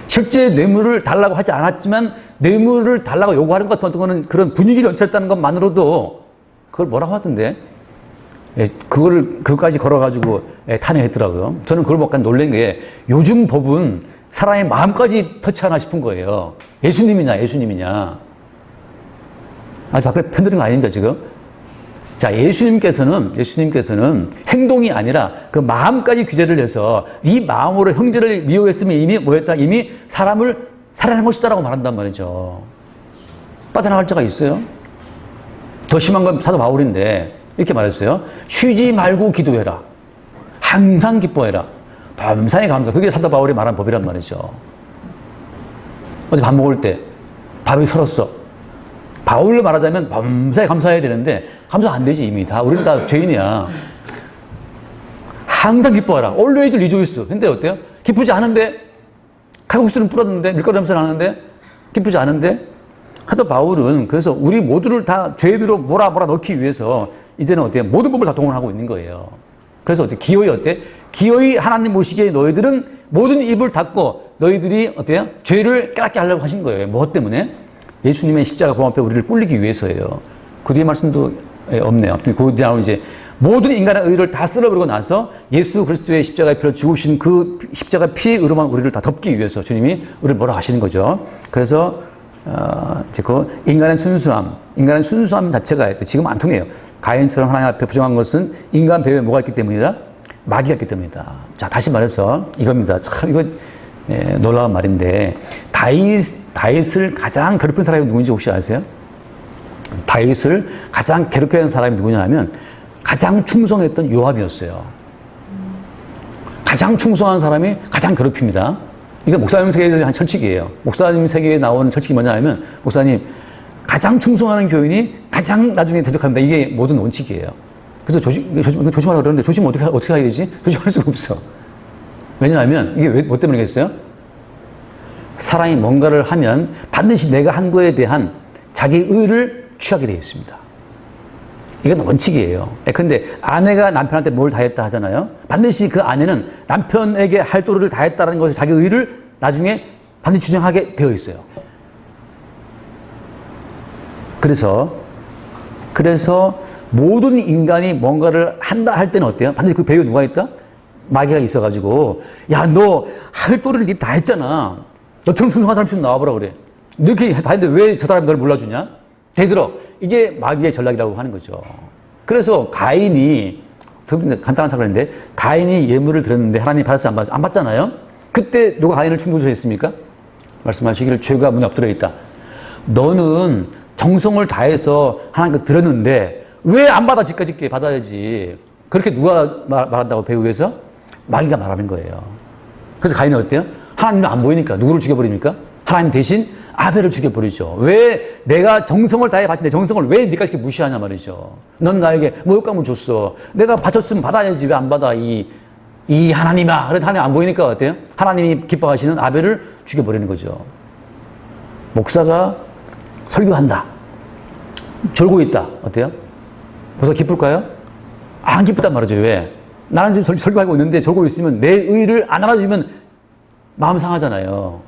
실제 뇌물을 달라고 하지 않았지만 뇌물을 달라고 요구하는 것 같은 거는 그런 분위기를 연출했다는 것만으로도 그걸 뭐라고 하던데 그거까지 걸어가지고 탄핵했더라고요. 저는 그걸 보고 놀란 게 요즘 법은 사람의 마음까지 터치하나 싶은 거예요. 예수님이냐. 아주 밖에 편드는 거 아닙니다, 지금. 자, 예수님께서는 행동이 아니라 그 마음까지 규제를 해서 이 마음으로 형제를 미워했으면 이미 뭐였다? 이미 사람을 살해한 것이다라고 말한단 말이죠. 빠져나갈 자가 있어요? 더 심한 건 사도 바울인데 이렇게 말했어요. 쉬지 말고 기도해라. 항상 기뻐해라. 범사에 감사. 그게 사도 바울이 말한 법이란 말이죠. 어제 밥 먹을 때 밥이 설었어. 바울로 말하자면 범사에 감사해야 되는데 감사 안 되지 이미 다. 우리는 다 죄인이야. 항상 기뻐하라. always rejoice. 근데 어때요? 기쁘지 않은데 칼국수는 뿌렸는데 밀가루 냄새 나는데 기쁘지 않은데 사도 바울은 그래서 우리 모두를 다 죄대로 몰아넣기 위해서 이제는 어때요? 모든 법을 다 동원하고 있는 거예요. 그래서 어때? 기어이 어때? 기어이 하나님 보시기에 너희들은 모든 입을 닫고 너희들이 어때요? 죄를 깨닫게 하려고 하신 거예요. 뭐 때문에? 예수님의 십자가 보험 앞에 우리를 꿀리기 위해서예요. 그 뒤에 말씀도 없네요. 그 뒤에 이제 모든 인간의 의를 다 쓸어버리고 나서 예수 그리스도의 십자가의 피로 죽으신 그 십자가 피의 의로만 우리를 다 덮기 위해서 주님이 우리를 뭐라 하시는 거죠. 그래서 이제 그 인간의 순수함 자체가 지금 안 통해요. 가인처럼 하나님 앞에 부정한 것은 인간 배후에 뭐가 있기 때문이다? 마귀가 있기 때문이다. 자, 다시 말해서 이겁니다. 참 이거 놀라운 말인데 다윗을 가장 괴롭힌 사람이 누군지 혹시 아세요? 다윗을 가장 괴롭히는 사람이 누구냐 하면 가장 충성했던 요압이었어요. 가장 충성한 사람이 가장 괴롭힙니다. 이게 목사님 세계에 한 철칙이에요. 목사님 세계에 나오는 철칙이 뭐냐 하면 목사님 가장 충성하는 교인이 가장 나중에 대적합니다. 이게 모든 원칙이에요. 그래서 조심하라고 그러는데 조심 어떻게 해야 되지? 조심할 수가 없어. 왜냐하면 이게 뭐 때문이겠어요? 사람이 뭔가를 하면 반드시 내가 한 거에 대한 자기 의를 취하게 되어 있습니다. 이건 원칙이에요. 근데 아내가 남편한테 뭘 다 했다 하잖아요. 반드시 그 아내는 남편에게 할 도리를 다 했다는 것을 자기 의를 나중에 반드시 주장하게 되어 있어요. 그래서 모든 인간이 뭔가를 한다 할 때는 어때요? 반드시 그 배후에 누가 있다? 마귀가 있어가지고 야, 너 할 도리를 니 다 했잖아. 너처럼 순수한 사람 좀 나와보라 그래. 이렇게 다 했는데 왜 저 사람이 널 몰라주냐? 되들어. 이게 마귀의 전략이라고 하는 거죠. 그래서 가인이 간단한 사건인데 가인이 예물을 드렸는데 하나님 받았어요? 안 받잖아요? 그때 누가 가인을 충고조했습니까? 말씀하시기를 죄가 문에 엎드려 있다. 너는 정성을 다해서 하나님께 드렸는데 왜 안 받아? 지금까지 받아야지. 그렇게 누가 말한다고 배후에서? 마귀가 말하는 거예요. 그래서 가인은 어때요? 하나님은 안 보이니까 누구를 죽여버립니까? 하나님 대신 아벨을 죽여버리죠. 왜 내가 정성을 다해 바쳤는데 정성을 왜 네가 이렇게 무시하냐 말이죠. 넌 나에게 모욕감을 줬어. 내가 바쳤으면 받아야지 왜 안 받아 이 하나님아. 그래도 하나님 안 보이니까 어때요? 하나님이 기뻐하시는 아벨을 죽여버리는 거죠. 목사가 설교한다. 졸고 있다. 어때요? 목사 기쁠까요? 안 기쁘단 말이죠. 왜? 나는 지금 설교하고 있는데 졸고 있으면 내 의를 안 알아주면 마음 상하잖아요.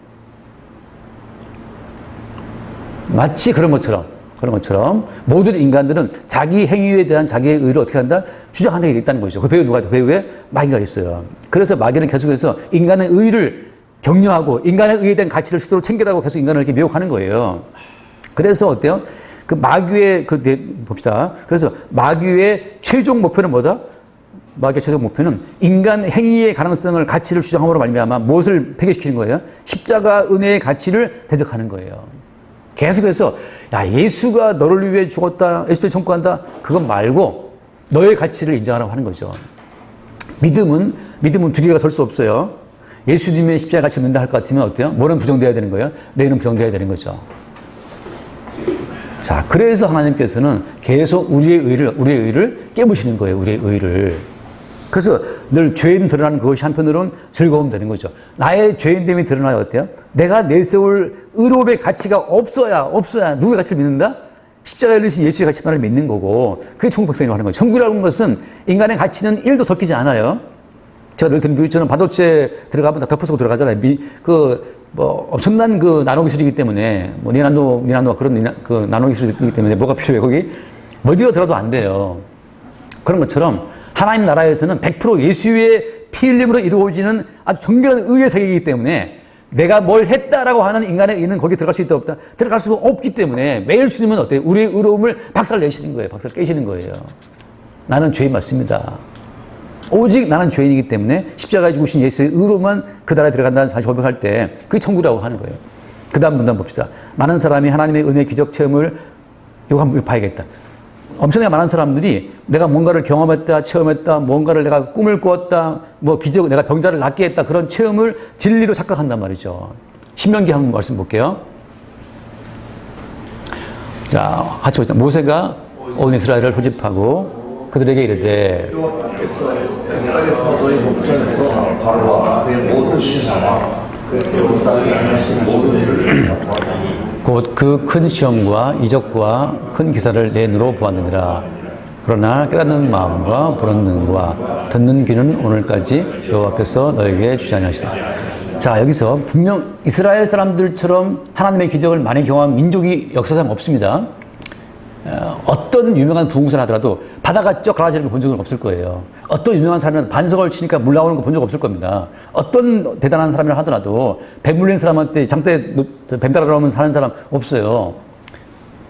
마치 그런 것처럼 모든 인간들은 자기 행위에 대한 자기의 의를 어떻게 한다? 주장하는 게 있다는 거죠. 그 배후에 누가 있다? 배후에 마귀가 있어요. 그래서 마귀는 계속해서 인간의 의를 격려하고 인간의 의에 대한 가치를 스스로 챙기라고 계속 인간을 이렇게 미혹하는 거예요. 그래서 어때요? 그 마귀의 봅시다. 그래서 마귀의 최종 목표는 뭐다? 마귀의 최종 목표는 인간 행위의 가능성을 가치를 주장함으로 말미암아 무엇을 폐기시키는 거예요? 십자가 은혜의 가치를 대적하는 거예요. 계속해서 야, 예수가 너를 위해 죽었다. 예수를 청구한다. 그건 말고 너의 가치를 인정하라고 하는 거죠. 믿음은 두 개가 설 수 없어요. 예수님의 십자가 가치 믿는다 할 것 같으면 어때요? 뭐는 부정돼야 되는 거예요? 내일은 부정돼야 되는 거죠. 자, 그래서 하나님께서는 계속 우리의 의를 깨부시는 거예요. 우리의 의를. 그래서 늘 죄인 드러나는 그것이 한편으로는 즐거움 되는 거죠. 나의 죄인됨이 드러나야 어때요? 내가 내세울 의로움의 가치가 없어야 누구의 가치를 믿는다? 십자가에 흘리신 예수의 가치만을 믿는 거고 그게 천국 백성이라고 하는 거죠. 천국이라는 것은 인간의 가치는 1도 섞이지 않아요. 제가 늘 드는 비유처럼 반도체 들어가면 다 덮어쓰고 들어가잖아요. 엄청난 그 나노 기술이기 때문에 니나노 그런 그 나노 기술이기 때문에 뭐가 필요해? 거기 머지가 들어도 안 돼요. 그런 것처럼 하나님 나라에서는 100% 예수의 피 흘림으로 이루어지는 아주 정결한 의의 세계이기 때문에 내가 뭘 했다라고 하는 인간의 의는 거기에 들어갈 수 있다 없다? 들어갈 수가 없기 때문에 매일 주님은 어때요? 우리의 의로움을 박살내시는 거예요. 박살 깨시는 거예요. 나는 죄인 맞습니다. 오직 나는 죄인이기 때문에 십자가에 죽으신 예수의 의로만 그 나라에 들어간다는 사실 고백할 때 그게 천국이라고 하는 거예요. 그 다음 문단 봅시다. 많은 사람이 하나님의 은혜 기적 체험을 이거 한번 봐야겠다. 엄청나게 많은 사람들이 내가 뭔가를 경험했다, 체험했다, 뭔가를 내가 꿈을 꾸었다, 뭐 기적, 내가 병자를 낫게 했다, 그런 체험을 진리로 착각한단 말이죠. 신명기 한번 말씀 볼게요. 자, 같이 보시죠. 모세가 온 이스라엘을 소집하고 그들에게 이르되 여호와께서 너희 목전에서 바로와 그의 모든 신하와 그 땅에 행하신 모든 일을 곧 그 큰 시험과 이적과 큰 기사를 내 눈으로 보았느니라. 그러나 깨닫는 마음과 보는 눈과 듣는 귀는 오늘까지 여호와께서 너에게 주지 아니하시다. 자, 여기서 분명 이스라엘 사람들처럼 하나님의 기적을 많이 경험한 민족이 역사상 없습니다. 어떤 유명한 부흥사를 하더라도 바다가 쩍 갈라지는 거 본 적은 없을 거예요. 어떤 유명한 사람은 반석을 치니까 물 나오는 거 본 적 없을 겁니다. 어떤 대단한 사람이라 하더라도 뱀 물린 사람한테 장대에 뱀 따라오면 사는 사람 없어요.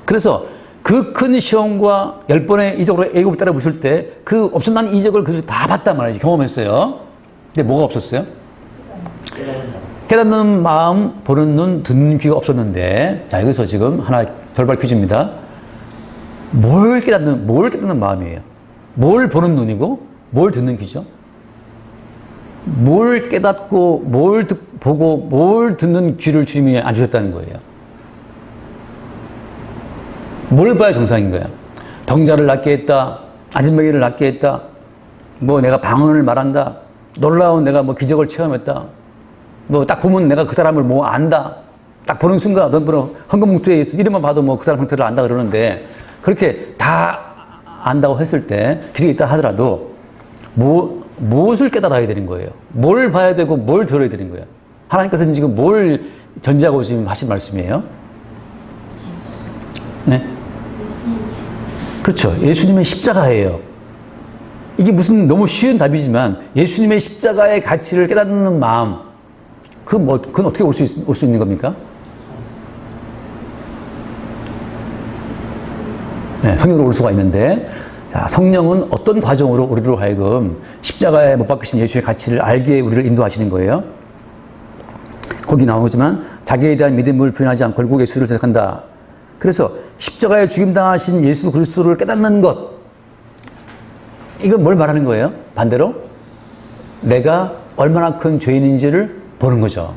그래서 그 큰 시험과 10번의 이적으로 애굽을 따라 부술 때 그 엄청난 이적을 그들이 다 봤단 말이죠. 경험했어요. 근데 뭐가 없었어요? 깨닫는 마음, 보는 눈, 듣는 귀가 없었는데, 자, 여기서 지금 하나 돌발 퀴즈입니다. 뭘 깨닫는 마음이에요? 뭘 보는 눈이고, 뭘 듣는 귀죠? 뭘 깨닫고, 보고, 뭘 듣는 귀를 주님이 안 주셨다는 거예요. 뭘 봐야 정상인 거야? 병자를 낫게 했다, 아진뱅이를 낫게 했다, 뭐 내가 방언을 말한다, 놀라운 내가 뭐 기적을 체험했다, 뭐 딱 보면 내가 그 사람을 뭐 안다, 딱 보는 순간 어떤 분은 헌금봉투에 이름만 봐도 뭐 그 사람 형태를 안다 그러는데, 그렇게 다 안다고 했을 때 기적이 있다 하더라도 무엇을 깨달아야 되는 거예요? 뭘 봐야 되고 뭘 들어야 되는 거예요? 하나님께서는 지금 뭘 전제하고 지금 하신 말씀이에요? 네? 그렇죠. 예수님의 십자가예요. 이게 무슨 너무 쉬운 답이지만 예수님의 십자가의 가치를 깨닫는 마음, 그건 어떻게 올 수 있는 겁니까? 네, 성령으로 올 수가 있는데, 자, 성령은 어떤 과정으로 우리로 하여금 십자가에 못 박히신 예수의 가치를 알게 우리를 인도하시는 거예요? 거기 나오지만 자기에 대한 믿음을 부인하지 않고 결국 예수를 대적한다. 그래서 십자가에 죽임당하신 예수 그리스도를 깨닫는 것, 이건 뭘 말하는 거예요? 반대로 내가 얼마나 큰 죄인인지를 보는 거죠.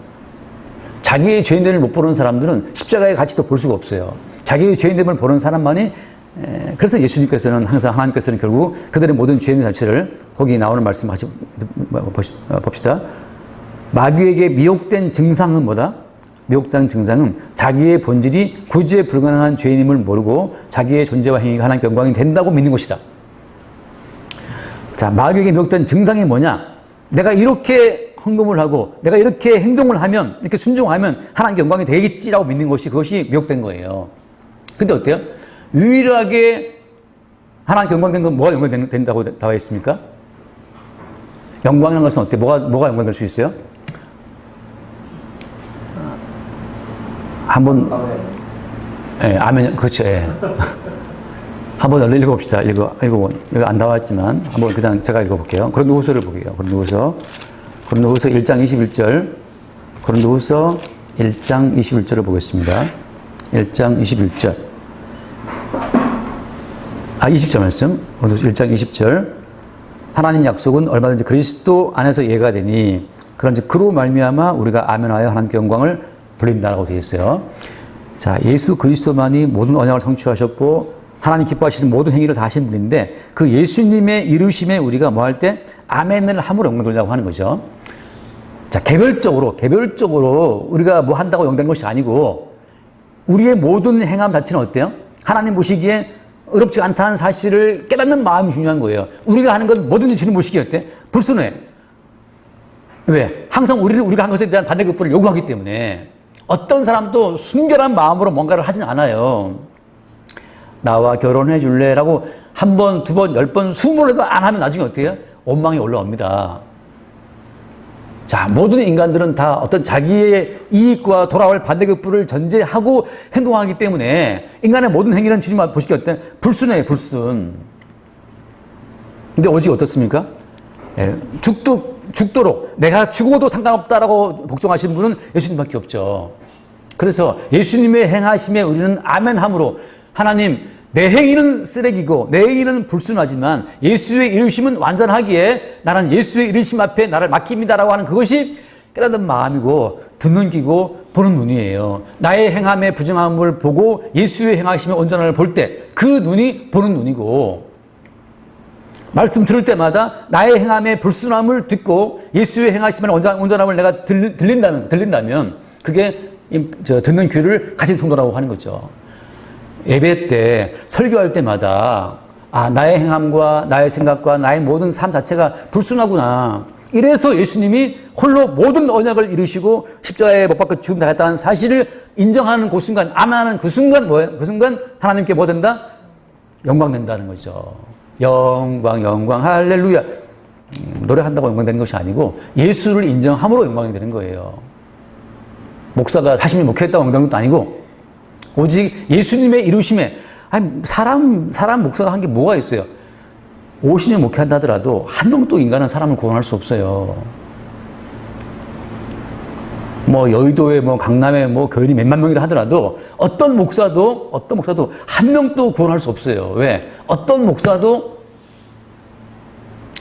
자기의 죄인됨을 못 보는 사람들은 십자가의 가치도 볼 수가 없어요. 자기의 죄인됨을 보는 사람만이, 그래서 예수님께서는 항상, 하나님께서는 결국 그들의 모든 죄인 자체를, 거기 나오는 말씀 봅시다. 마귀에게 미혹된 증상은 뭐다? 미혹된 증상은 자기의 본질이 구제 불가능한 죄인임을 모르고 자기의 존재와 행위가 하나님께 영광이 된다고 믿는 것이다. 자, 마귀에게 미혹된 증상이 뭐냐? 내가 이렇게 헌금을 하고 내가 이렇게 행동을 하면, 이렇게 순종하면 하나님께 영광이 되겠지라고 믿는 것이, 그것이 미혹된 거예요. 근데 어때요? 유일하게 하나님께 영광된 건 뭐가 영광된다고 나와 있습니까? 영광이라는 것은 어때요? 뭐가 영광될 수 있어요? 한번, 예, 아멘, 그렇죠, 예. 한번 읽어봅시다. 이거 안 나왔지만, 한번 그냥 제가 읽어볼게요. 고린도후서를 볼게요. 고린도후서 1장 21절. 고린도후서 1장 21절을 보겠습니다. 1장 21절. 20절 말씀. 고린도후서 1장 20절. 하나님 약속은 얼마든지 그리스도 안에서 이해가 되니, 그런즉 그로 말미암아 우리가 아멘하여 하나님께 영광을 돌린다라고 되어 있어요. 자, 예수 그리스도만이 모든 언약을 성취하셨고 하나님 기뻐하시는 모든 행위를 다 하신 분인데, 그 예수님의 이루심에 우리가 뭐 할 때 아멘을 함으로 영광 돌리라고 하는 거죠. 자, 개별적으로 우리가 뭐 한다고 영광되는 것이 아니고, 우리의 모든 행함 자체는 어때요? 하나님 보시기에 어렵지 않다는 사실을 깨닫는 마음이 중요한 거예요. 우리가 하는 건 뭐든지 주님 보시기에 어때? 불순해. 왜? 항상 우리가 한 것에 대한 반대급부를 요구하기 때문에. 어떤 사람도 순결한 마음으로 뭔가를 하진 않아요. 나와 결혼해 줄래? 라고 한 번, 두 번, 10번, 20번에도 안 하면 나중에 어떻게 해요? 원망이 올라옵니다. 자, 모든 인간들은 다 어떤 자기의 이익과 돌아올 반대급부를 전제하고 행동하기 때문에 인간의 모든 행위는 주님 보시기에 어때? 불순해요, 불순. 근데 오직 어떻습니까? 예, 죽도록 내가 죽어도 상관없다라고 복종하신 분은 예수님밖에 없죠. 그래서 예수님의 행하심에 우리는 아멘함으로, 하나님 내 행위는 쓰레기고 내 행위는 불순하지만 예수의 이루심은 완전하기에 나는 예수의 이루심 앞에 나를 맡깁니다라고 하는 그것이 깨닫는 마음이고 듣는 귀고 보는 눈이에요. 나의 행함의 부정함을 보고 예수의 행하심의 온전함을 볼 때 그 눈이 보는 눈이고, 말씀 들을 때마다 나의 행함의 불순함을 듣고 예수의 행하심의 온전함을 내가 들린다면 그게 듣는 귀를 가진 성도라고 하는 거죠. 예배 때, 설교할 때마다 나의 행함과 나의 생각과 나의 모든 삶 자체가 불순하구나. 이래서 예수님이 홀로 모든 언약을 이루시고 십자가에 못 박혀 죽음 당했다는 사실을 인정하는 그 순간, 아멘하는 그 순간 뭐예요? 그 순간 하나님께 뭐 된다? 영광 된다는 거죠. 영광, 영광, 할렐루야. 노래한다고 영광되는 것이 아니고 예수를 인정함으로 영광이 되는 거예요. 목사가 40년 목회했다고 영광되는 것도 아니고 오직 예수님의 이루심에, 사람 목사가 한 게 뭐가 있어요? 50년 목회한다 하더라도 한 명도 인간은 사람을 구원할 수 없어요. 뭐 여의도에 뭐 강남에 뭐 교인이 몇만 명이라 하더라도 어떤 목사도 한 명도 구원할 수 없어요. 왜? 어떤 목사도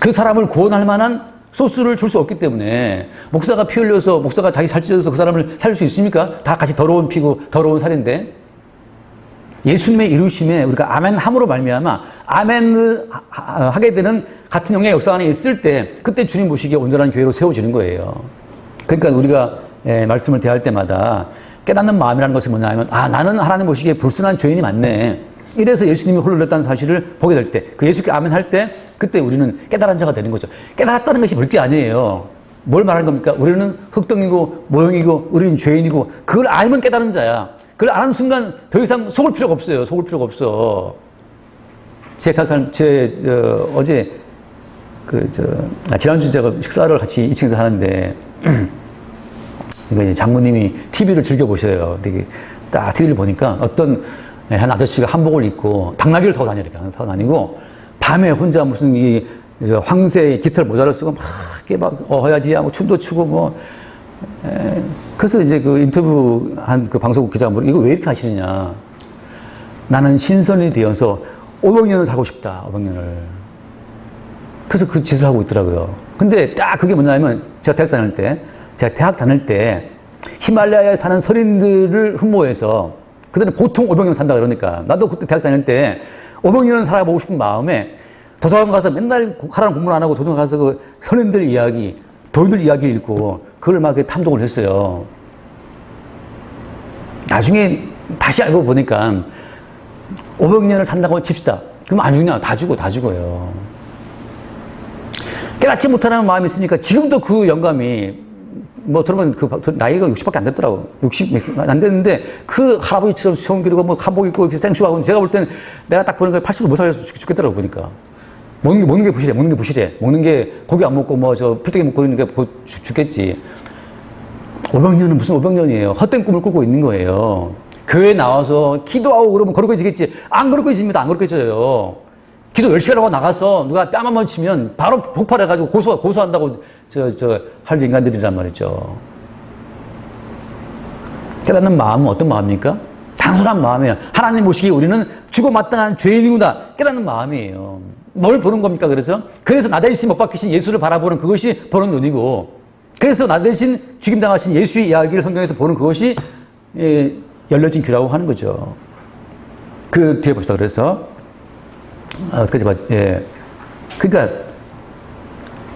그 사람을 구원할 만한 소스를 줄 수 없기 때문에, 목사가 피 흘려서, 목사가 자기 살 찢어서 그 사람을 살릴 수 있습니까? 다 같이 더러운 피고 더러운 살인데, 예수님의 이루심에 우리가 아멘 함으로 말미암아 아멘을 하게 되는 같은 영의 역사 안에 있을 때, 그때 주님 보시기에 온전한 교회로 세워지는 거예요. 그러니까 우리가 말씀을 대할 때마다 깨닫는 마음이라는 것은 뭐냐면, 나는 하나님 보시기에 불순한 죄인이 맞네. 이래서 예수님이 홀로 늘었다는 사실을 보게 될 때, 그 예수께 아멘 할 때, 그때 우리는 깨달은 자가 되는 거죠. 깨달았다는 것이 볼 게 아니에요. 뭘 말하는 겁니까? 우리는 흑덩이고 모형이고 우리는 죄인이고, 그걸 알면 깨달은 자야. 그걸 아는 순간 더 이상 속을 필요가 없어요. 속을 필요가 없어. 어제 지난주 제가 식사를 같이 2층에서 하는데 장모님이 TV를 즐겨 보셔요. 되게 딱 TV를 보니까 어떤 한 아저씨가 한복을 입고 당나귀를 타고 다니고 밤에 혼자 무슨 이 황새 깃털 모자를 쓰고 막 이렇게 막 어야디야 뭐 춤도 추고 그래서 이제 그 인터뷰 한 그 방송국 기자가 물어, 이거 왜 이렇게 하시느냐. 나는 신선이 되어서 500년을 살고 싶다. 500년을. 그래서 그 짓을 하고 있더라고요. 근데 딱 그게 뭐냐면, 제가 대학 다닐 때 히말라야에 사는 선인들을 흠모해서, 그들은 보통 500년 산다 그러니까 나도 그때 대학 다닐 때 500년은 살아보고 싶은 마음에 도서관 가서 맨날 하라는 공부를 안 하고 도서관 가서 그 선인들 이야기, 도인들 이야기 읽고 그걸 막 탐독을 했어요. 나중에 다시 알고 보니까 500년을 산다고 칩시다. 그럼 안 죽냐? 다 죽어요. 깨닫지 못하는 마음이 있으니까 지금도 그 영감이, 들으면 나이가 60밖에 안 됐더라고. 60 안 됐는데, 그 할아버지처럼 수염 기르고 한복 입고 이렇게 생쇼하고, 제가 볼 때는 내가 딱 보니까 80도 못 살려서 죽겠더라고, 보니까. 먹는 게 부실해. 먹는 게 고기 안 먹고 풀떼기 먹고 있는 게 죽겠지. 500년은 무슨 500년이에요. 헛된 꿈을 꾸고 있는 거예요. 교회 나와서 기도하고 그러면 거룩해지겠지. 안 거룩해집니다. 안 거룩해져요. 기도 10시간 하고 나가서 누가 뺨 한번 치면 바로 폭발해가지고 고소한다고 할 인간들이란 말이죠. 깨닫는 마음은 어떤 마음입니까? 단순한 마음이에요. 하나님 보시기에 우리는 죽어 마땅한 죄인이구나. 깨닫는 마음이에요. 뭘 보는 겁니까? 그래서 나 대신 못 박히신 예수를 바라보는 그것이 보는 눈이고, 그래서 나 대신 죽임당하신 예수의 이야기를 성경에서 보는 그것이 열려진 귀라고 하는 거죠. 그 뒤에 봅시다. 그래서 그러니까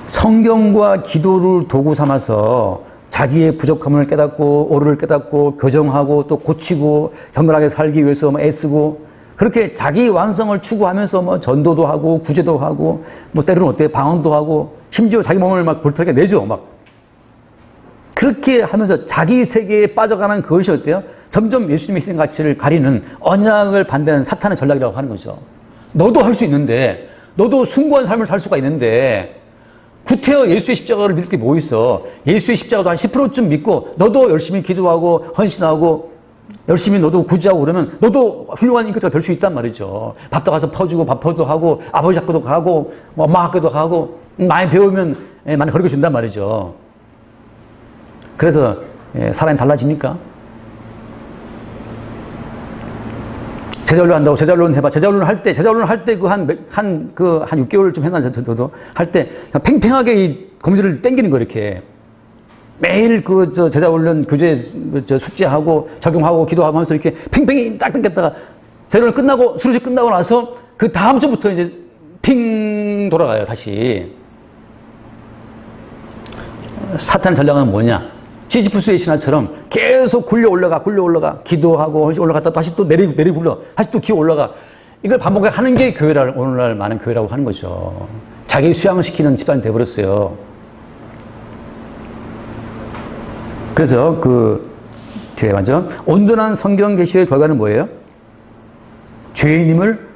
성경과 기도를 도구 삼아서 자기의 부족함을 깨닫고 오류를 깨닫고 교정하고 또 고치고 정결하게 살기 위해서 애쓰고, 그렇게 자기 완성을 추구하면서 전도도 하고 구제도 하고 때로는 방언도 하고, 심지어 자기 몸을 막 불타게 내죠. 그렇게 하면서 자기 세계에 빠져가는 그것이 어때요? 점점 예수님의 희생 가치를 가리는 언약을 반대하는 사탄의 전략이라고 하는 거죠. 너도 할 수 있는데, 너도 숭고한 삶을 살 수가 있는데, 구태여 예수의 십자가를 믿을 게 뭐 있어? 예수의 십자가도 한 10%쯤 믿고 너도 열심히 기도하고 헌신하고 열심히 너도 구제하고 그러면 너도 훌륭한 인격자가 될 수 있단 말이죠. 밥도 가서 퍼주고 밥퍼도 하고 아버지 학교도 가고 엄마 학교도 가고 많이 배우면 많이 가르쳐 준단 말이죠. 그래서 사람이 달라집니까? 제자훈련 한다고 제자훈련 해봐. 제자훈련 할 때 그 한 6개월 좀 해놔. 저도 할 때 팽팽하게 이 검지를 땡기는 거 이렇게. 매일 제자훈련 교재 숙제하고 적용하고 기도하고 하면서 이렇게 팽팽히 딱 당겼다가 제자훈련 끝나고 수료식 끝나고 나서 그 다음 주부터 이제 핑 돌아가요. 다시. 사탄 전략은 뭐냐? 시지푸스의 신화처럼 계속 굴려 올라가 기도하고 올라갔다 다시 또 내리 굴러 다시 또 기어 올라가. 이걸 반복하는 게 오늘날 많은 교회라고 하는 거죠. 자기 수양시키는 집단이 돼버렸어요. 그래서 뒤에 맞죠? 온전한 성경 계시의 결과는 뭐예요? 죄인임을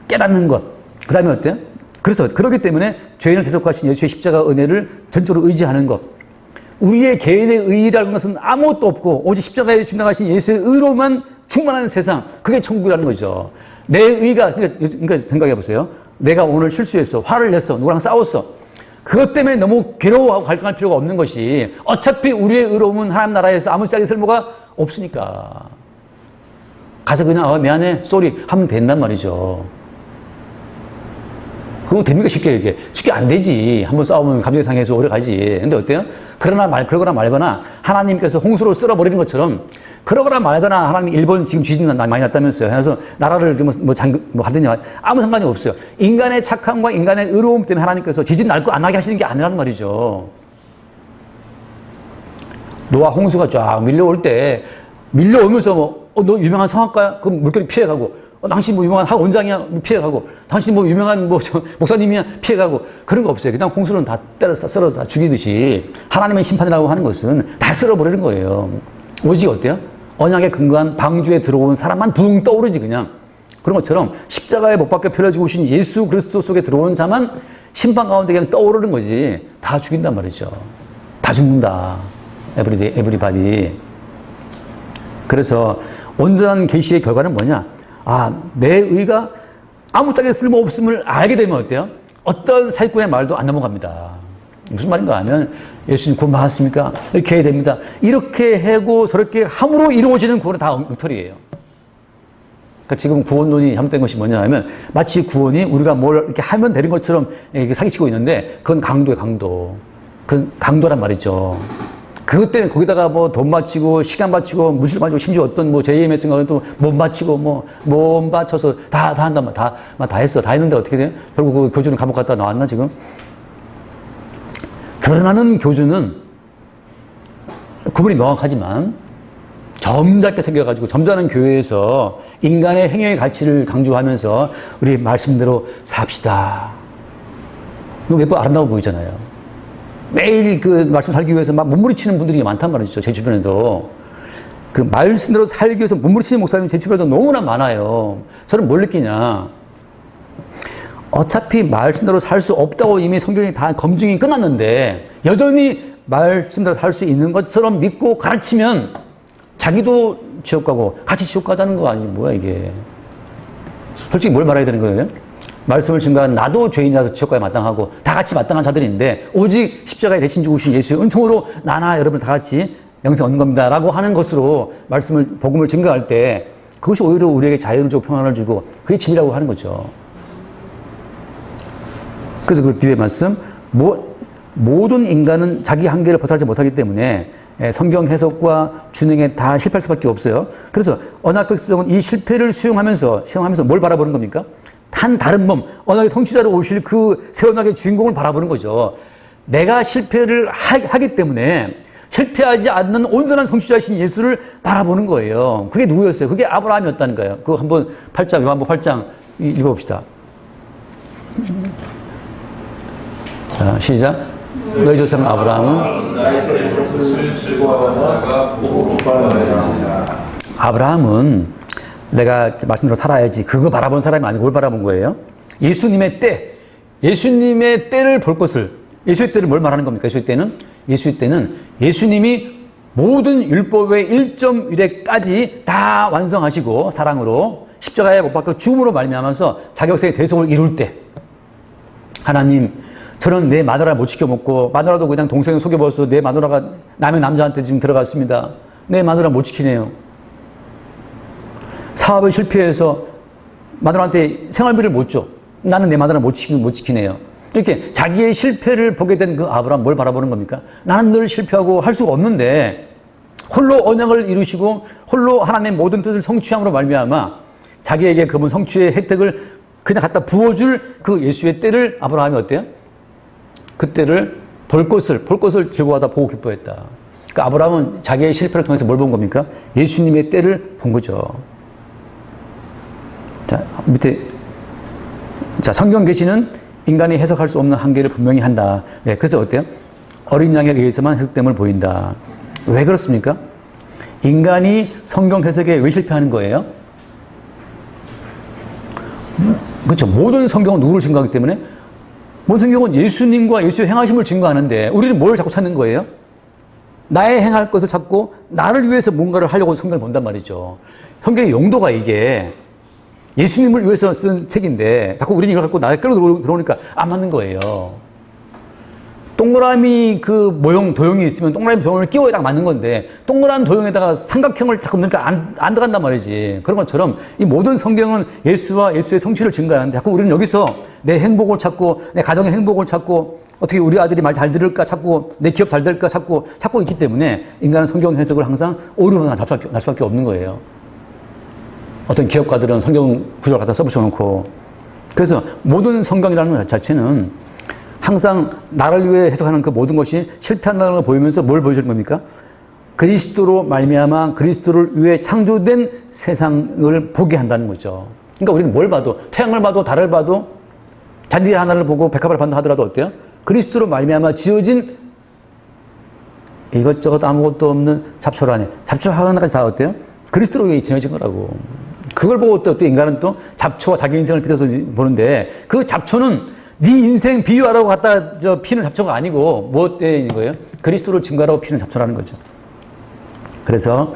깨닫는 것. 그 다음에 어때요? 그래서 그렇기 때문에 죄인을 대속하신 예수의 십자가 은혜를 전적으로 의지하는 것. 우리의 개인의 의의라는 것은 아무것도 없고 오직 십자가에 충당하신 예수의 의로만 충만한 세상. 그게 천국이라는 거죠. 내 의의가 그러니까 생각해 보세요. 내가 오늘 실수했어. 화를 냈어. 누구랑 싸웠어. 그것 때문에 너무 괴로워하고 갈등할 필요가 없는 것이 어차피 우리의 의로움은 하나님 나라에서 아무 짝의 쓸모가 없으니까. 가서 그냥 미안해 쏘리 하면 된단 말이죠. 그거 됩니까? 쉽게 이게 쉽게 안 되지. 한번 싸우면 감정이 상해서 오래 가지. 근데 어때요? 그러거나 말거나 하나님께서 홍수로 쓸어버리는 것처럼 그러거나 말거나 하나님 일본 지금 지진 많이 났다면서요. 그래서 나라를 하든지 아무 상관이 없어요. 인간의 착함과 인간의 의로움 때문에 하나님께서 지진 날 거 안 나게 하시는 게 아니라는 말이죠. 노아 홍수가 쫙 밀려오면서 너 유명한 성악가야? 그럼 물결이 피해가고 당신 유명한 학 원장이야? 피해가고 당신 유명한 목사님이야? 피해가고 그런 거 없어요. 그냥 홍수는 다 때려서 썰어서 다 죽이듯이 하나님의 심판이라고 하는 것은 다 쓸어버리는 거예요. 오직 어때요? 언약에 근거한 방주에 들어온 사람만 붕 떠오르지 그냥. 그런 것처럼 십자가에 못 박혀 펴려 죽으신 예수 그리스도 속에 들어온 자만 심판 가운데 그냥 떠오르는 거지. 다 죽인단 말이죠. 다 죽는다. 에브리바디. 그래서 온전한 계시의 결과는 뭐냐? 내 의가 아무짝에 쓸모없음을 알게 되면 어때요? 어떤 사기꾼의 말도 안 넘어갑니다. 무슨 말인가 하면 예수님 구원 받았습니까? 이렇게 해야 됩니다. 이렇게 하고 저렇게 함으로 이루어지는 구원은 다 엉터리예요. 그러니까 지금 구원론이 잘못된 것이 뭐냐 하면 마치 구원이 우리가 뭘 이렇게 하면 되는 것처럼 사기치고 있는데 그건 강도예요, 강도. 그건 강도란 말이죠. 그것 때문에 거기다가 돈 바치고 시간 바치고 물질 바치고 심지어 어떤 JMS 생각은 또 몸 바치고 몸 바쳐서 다 한단 말이야. 다 했어. 다 했는데 어떻게 돼요? 결국 그 교주는 감옥 갔다 나왔나 지금? 드러나는 교주는 구분이 명확하지만 점잖게 생겨가지고 점잖은 교회에서 인간의 행위의 가치를 강조하면서 우리 말씀대로 삽시다. 예뻐 아름다워 보이잖아요. 매일 그 말씀 살기 위해서 막 몸부림치는 분들이 많단 말이죠. 제 주변에도. 그 말씀대로 살기 위해서 몸부림치는 목사님 제 주변에도 너무나 많아요. 저는 뭘 느끼냐. 어차피 말씀대로 살 수 없다고 이미 성경이 다 검증이 끝났는데 여전히 말씀대로 살 수 있는 것처럼 믿고 가르치면 자기도 지옥 가고 같이 지옥 가자는 거 아니 뭐야 이게. 솔직히 뭘 말해야 되는 거예요? 말씀을 증거한 나도 죄인이라서 지옥가에 마땅하고 다 같이 마땅한 자들인데 오직 십자가에 대신 죽으신 예수의 은총으로 나나 여러분 다 같이 영생 얻는 겁니다 라고 하는 것으로 복음을 증거할 때 그것이 오히려 우리에게 자유를 주고 평안을 주고 그게 진리라고 하는 거죠. 그래서 그 뒤에 말씀 모든 인간은 자기 한계를 벗어나지 못하기 때문에 성경 해석과 준행에 다 실패할 수밖에 없어요. 그래서 언약 백성은 이 실패를 수용하면서 뭘 바라보는 겁니까? 한 다른 몸, 언약의 성취자로 오실 그 새 언약의 주인공을 바라보는 거죠. 내가 실패를 하기 때문에 실패하지 않는 온전한 성취자이신 예수를 바라보는 거예요. 그게 누구였어요? 그게 아브라함이었다는 거예요. 그거 한번 요한복음 8장 읽어봅시다. 자, 시작. 너희 조상 아브라함은 내가 말씀대로 살아야지 그거 바라본 사람이 아니고 뭘 바라본 거예요? 예수님의 때를 볼 것을. 예수의 때를 뭘 말하는 겁니까? 예수의 때는 예수님이 모든 율법의 1.1회까지 다 완성하시고 사랑으로 십자가에 못 박혀 죽음으로 말미암아서 자격세의 대속을 이룰 때 하나님 저는 내 마누라 못 지켜 먹고 마누라도 그냥 동생을 속여버려서 내 마누라가 남의 남자한테 지금 들어갔습니다. 내 마누라 못 지키네요. 사업에 실패해서 마누라한테 생활비를 못 줘. 나는 내 마누라 못 지키네요. 이렇게 자기의 실패를 보게 된 그 아브라함 뭘 바라보는 겁니까? 나는 늘 실패하고 할 수가 없는데 홀로 언약을 이루시고 홀로 하나님의 모든 뜻을 성취함으로 말미암아 자기에게 그분 성취의 혜택을 그냥 갖다 부어줄 그 예수의 때를 아브라함이 어때요? 그 때를 볼 것을 즐거워하다 보고 기뻐했다. 그러니까 아브라함은 자기의 실패를 통해서 뭘 본 겁니까? 예수님의 때를 본 거죠. 자, 밑에. 자, 성경 계시는 인간이 해석할 수 없는 한계를 분명히 한다. 네, 그래서 어때요? 어린 양에 의해서만 해석됨을 보인다. 왜 그렇습니까? 인간이 성경 해석에 왜 실패하는 거예요? 그렇죠. 모든 성경은 누구를 증거하기 때문에 모든 성경은 예수님과 예수의 행하심을 증거하는데 우리는 뭘 자꾸 찾는 거예요? 나의 행할 것을 찾고 나를 위해서 뭔가를 하려고 성경을 본단 말이죠. 성경의 용도가 이게 예수님을 위해서 쓴 책인데 자꾸 우리는 이걸 갖고 나에 끌어들어오니까 안 맞는 거예요. 동그라미 그 모형 도형이 있으면 동그라미 도형을 끼워야 딱 맞는 건데 동그란 도형에다가 삼각형을 자꾸 넣으니까 안 들어간단 말이지. 그런 것처럼 이 모든 성경은 예수와 예수의 성취를 증거하는데 자꾸 우리는 여기서 내 행복을 찾고 내 가정의 행복을 찾고 어떻게 우리 아들이 말 잘 들을까 찾고 내 기업 잘 될까 찾고 있기 때문에 인간은 성경 해석을 항상 오류로 날 수밖에 없는 거예요. 어떤 기업가들은 성경 구조를 갖다 써붙여놓고 그래서 모든 성경이라는 것 자체는 항상 나를 위해 해석하는 그 모든 것이 실패한다는 걸 보이면서 뭘 보여주는 겁니까? 그리스도로 말미암아 그리스도를 위해 창조된 세상을 보게 한다는 거죠. 그러니까 우리는 뭘 봐도 태양을 봐도 달을 봐도 잔디 하나를 보고 백합을 봤다 하더라도 어때요? 그리스도로 말미암아 지어진 이것저것 아무것도 없는 잡초 안에 잡초 하나까지 다 어때요? 그리스도로 위해 지어진 거라고. 그걸 보고 또 인간은 또 잡초와 자기 인생을 빗어서 보는데 그 잡초는 네 인생 비유하라고 갖다 피는 잡초가 아니고 뭐 때에 있는 거예요? 그리스도를 증거하라고 피는 잡초라는 거죠. 그래서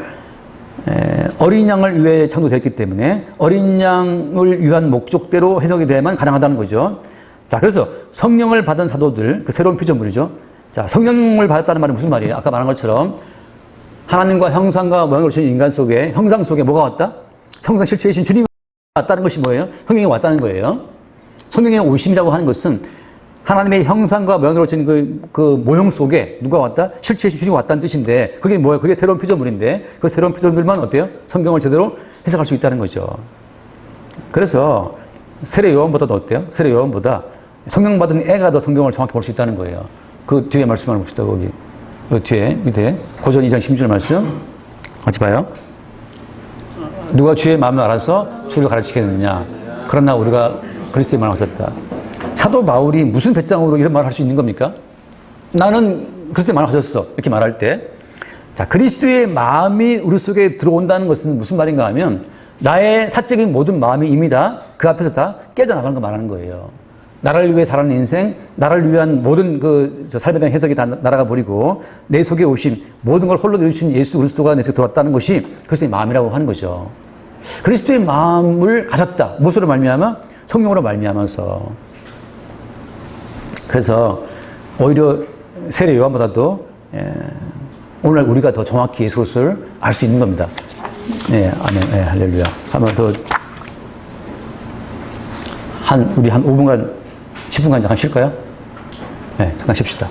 어린 양을 위해 창조됐기 때문에 어린 양을 위한 목적대로 해석이 돼야만 가능하다는 거죠. 자, 그래서 성령을 받은 사도들, 그 새로운 피조물이죠. 자, 성령을 받았다는 말은 무슨 말이에요? 아까 말한 것처럼 하나님과 형상과 모양을 주신 인간 속에 형상 속에 뭐가 왔다? 형상 실체이신 주님이 왔다는 것이 뭐예요? 성령이 왔다는 거예요. 성령의 오심이라고 하는 것은 하나님의 형상과 모양으로 진 그 모형 속에 누가 왔다? 실체이신 주님이 왔다는 뜻인데 그게 뭐예요? 그게 새로운 피조물인데 그 새로운 피조물만 어때요? 성경을 제대로 해석할 수 있다는 거죠. 그래서 세례 요한보다도 어때요? 세례 요한보다 성령 받은 애가 더 성경을 정확히 볼 수 있다는 거예요. 그 뒤에 말씀을 봅시다. 거기 그 뒤에 밑에 고전 2장 16절 말씀 같이 봐요. 누가 주의 마음을 알아서 주를 가르치겠느냐. 그러나 우리가 그리스도의 말을 하셨다. 사도 바울이 무슨 배짱으로 이런 말을 할 수 있는 겁니까? 나는 그리스도의 말을 하셨어. 이렇게 말할 때. 자, 그리스도의 마음이 우리 속에 들어온다는 것은 무슨 말인가 하면 나의 사적인 모든 마음이 이미 다 그 앞에서 다 깨져나가는 거 말하는 거예요. 나를 위해 살아가는 인생, 나를 위한 모든 삶에 대한 해석이 다 날아가 버리고 내 속에 오신 모든 걸 홀로 이루신 예수 그리스도가 내 속에 들어왔다는 것이 그리스도의 마음이라고 하는 거죠. 그리스도의 마음을 가졌다. 무엇으로 말미암아? 성령으로 말미암아서. 그래서 오히려 세례 요한보다도 오늘 우리가 더 정확히 예수 그리스도를 알 수 있는 겁니다. 네, 아멘, 네, 할렐루야. 한번 더 우리 한 5분간 10분간 잠깐 쉴까요? 네, 잠깐 쉽시다.